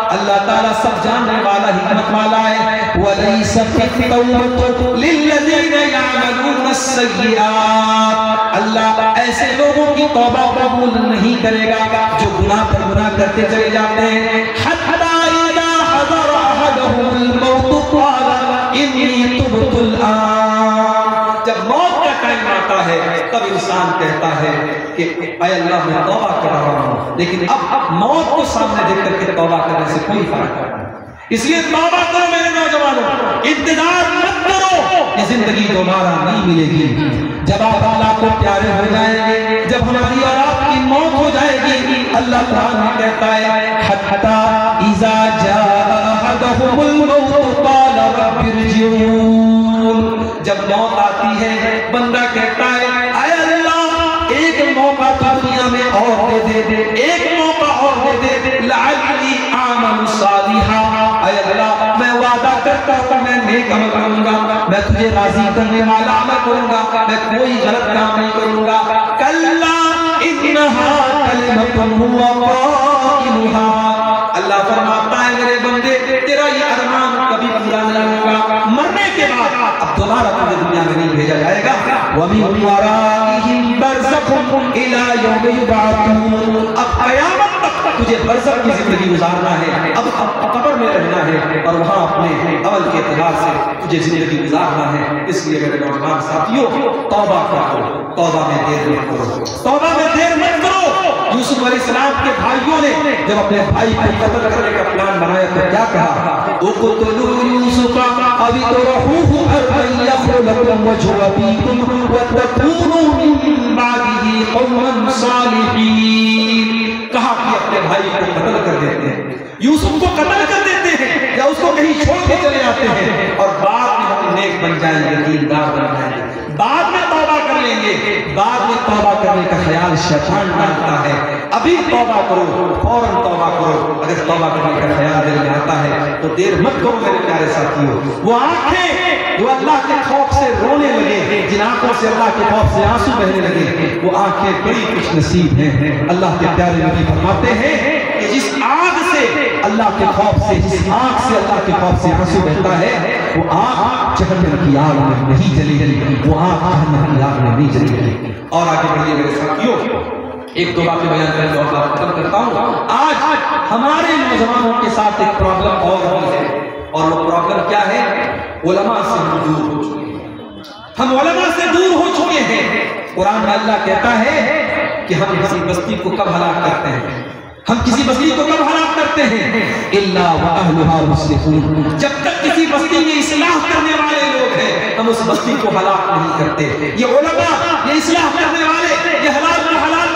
B: اللہ تعالیٰ سب جاننے والا حکمت والا ہے. ولیست التوبۃ للذین یعملون السیئات، اللہ ایسے لوگوں کی توبہ قبول نہیں کرے گا جو گناہ پر گناہ کرتے چلے جاتے ہیں. حتی اذا حضر احدهم الموت قال انی تبت الآن، جب موت کا ٹائم آتا ہے تب انسان کہتا ہے کہ اے اللہ میں توبہ کر رہا ہوں، لیکن اب موت کو سامنے دیکھ کر کے توبہ کرنے سے کوئی فرق نہیں. اس لیے توبہ کرو میرے نوجوانوں، انتظار مت کرو، یہ زندگی دوبارہ نہیں ملے گی. جب آپ اللہ کو پیارے ہو جائیں گے، جب ہماری اور آپ کی موت ہو جائے گی، اللہ تعالیٰ نے کہتا ہے حتی اذا جاء احدهم الموت قال رب ارجعون، جب موت آتی ہے بندہ کہتا ہے اے اللہ ایک موقع تو دنیا میں اور دے دے، ایک موقع اور دے دے، لعلی اعمل صالحا، اے اللہ میں وعدہ کرتا ہوں میں نیک عمل کروں گا، میں تجھے راضی کرنے والا عمل کروں گا، میں کوئی غلط کام نہیں کروں گا. کلا انہا کلمۃ هو قائلها، اللہ فرماتا ہے میرے بندے تیرا یہ ارمان کبھی پورا نہیں ہوگا، مرنے کے بعد اب دوبارہ تجھے دنیا میں نہیں بھیجا جائے گا. وَمِن وَرَائِهِمْ بَرْزَخٌ إِلَىٰ يَوْمِ يُبْعَثُونَ، اب قیامت تک تجھے برزخ کی زندگی گزارنا ہے، اب قبر میں رہنا ہے اور وہاں اپنے عمل کے اعتبار سے تجھے زندگی گزارنا ہے. اس لیے میرے نوجوان ساتھیوں توبہ کرو، توبہ میں دیر مت کرو، توبہ میں دیر مت کرو. یوسف علیہ السلام کے بھائیوں نے جب اپنے بھائی کو قتل کرنے کا پلان بنایا تو کیا کہا؟ اقتلوا یوسف او اطرحوه ارضا یخل لکم وجه ابیکم وتکونوا من بعده قوما صالحین. کہا کہ اپنے بھائی کو قتل کر دیتے ہیں، یوسف کو قتل کر دیتے ہیں یا اس کو کہیں چھوڑ کے چلے آتے ہیں اور بعد میں ہم نیک بن جائیں گے، دیندار بن جائیں گے، بعد میں توبہ کر لیں گے. بعد میں توبہ کرنے کا خیال شیطان ڈالتا ہے. ابھی توبہ کرو، فوراً توبہ کرو. اگر توبہ کرنے کا خیال دل میں آتا ہے تو دیر مت کرو میرے پیارے ساتھیوں. وہ آنکھیں جو اللہ کے خوف سے رونے لگے، جن آنکھوں سے اللہ کے خوف سے آنسو بہنے لگے، وہ آنکھیں بڑی خوش نصیب ہیں. اللہ کے پیارے نبی فرماتے ہیں کہ جس آنکھ سے اللہ کے خوف سے، جس آنکھ سے اللہ کے خوف سے آنسو بہتا ہے، وہ آنکھ جہنم کی آگ میں نہیں جلی، وہ آنکھ جہنم کی آگ میں نہیں جلی. اور آگے بڑھیے میرے ساتھیوں، ایک دو باتیں بیان کریں اور بات ختم کرتا ہوں. آج ہمارے نوجوانوں کے ساتھ ایک پرابلم اور بھی ہے، اور وہ پرابلم کیا ہے؟ علماء سے ہم دور ہو چکے ہیں. ہم علماء سے دور ہو چکے ہیں. قرآن میں اللہ کہتا ہے کہ ہم کسی بستی کو کب ہلاک کرتے ہیں؟ ہم کسی بستی کو کب ہلاک کرتے ہیں؟ الا واہلھا مصلحون، جب تک کسی بستی میں اصلاح کرنے والے لوگ ہیں ہم اس بستی کو ہلاک نہیں کرتے. یہ علماء، یہ اصلاح کرنے والے، یہ حلال و حلال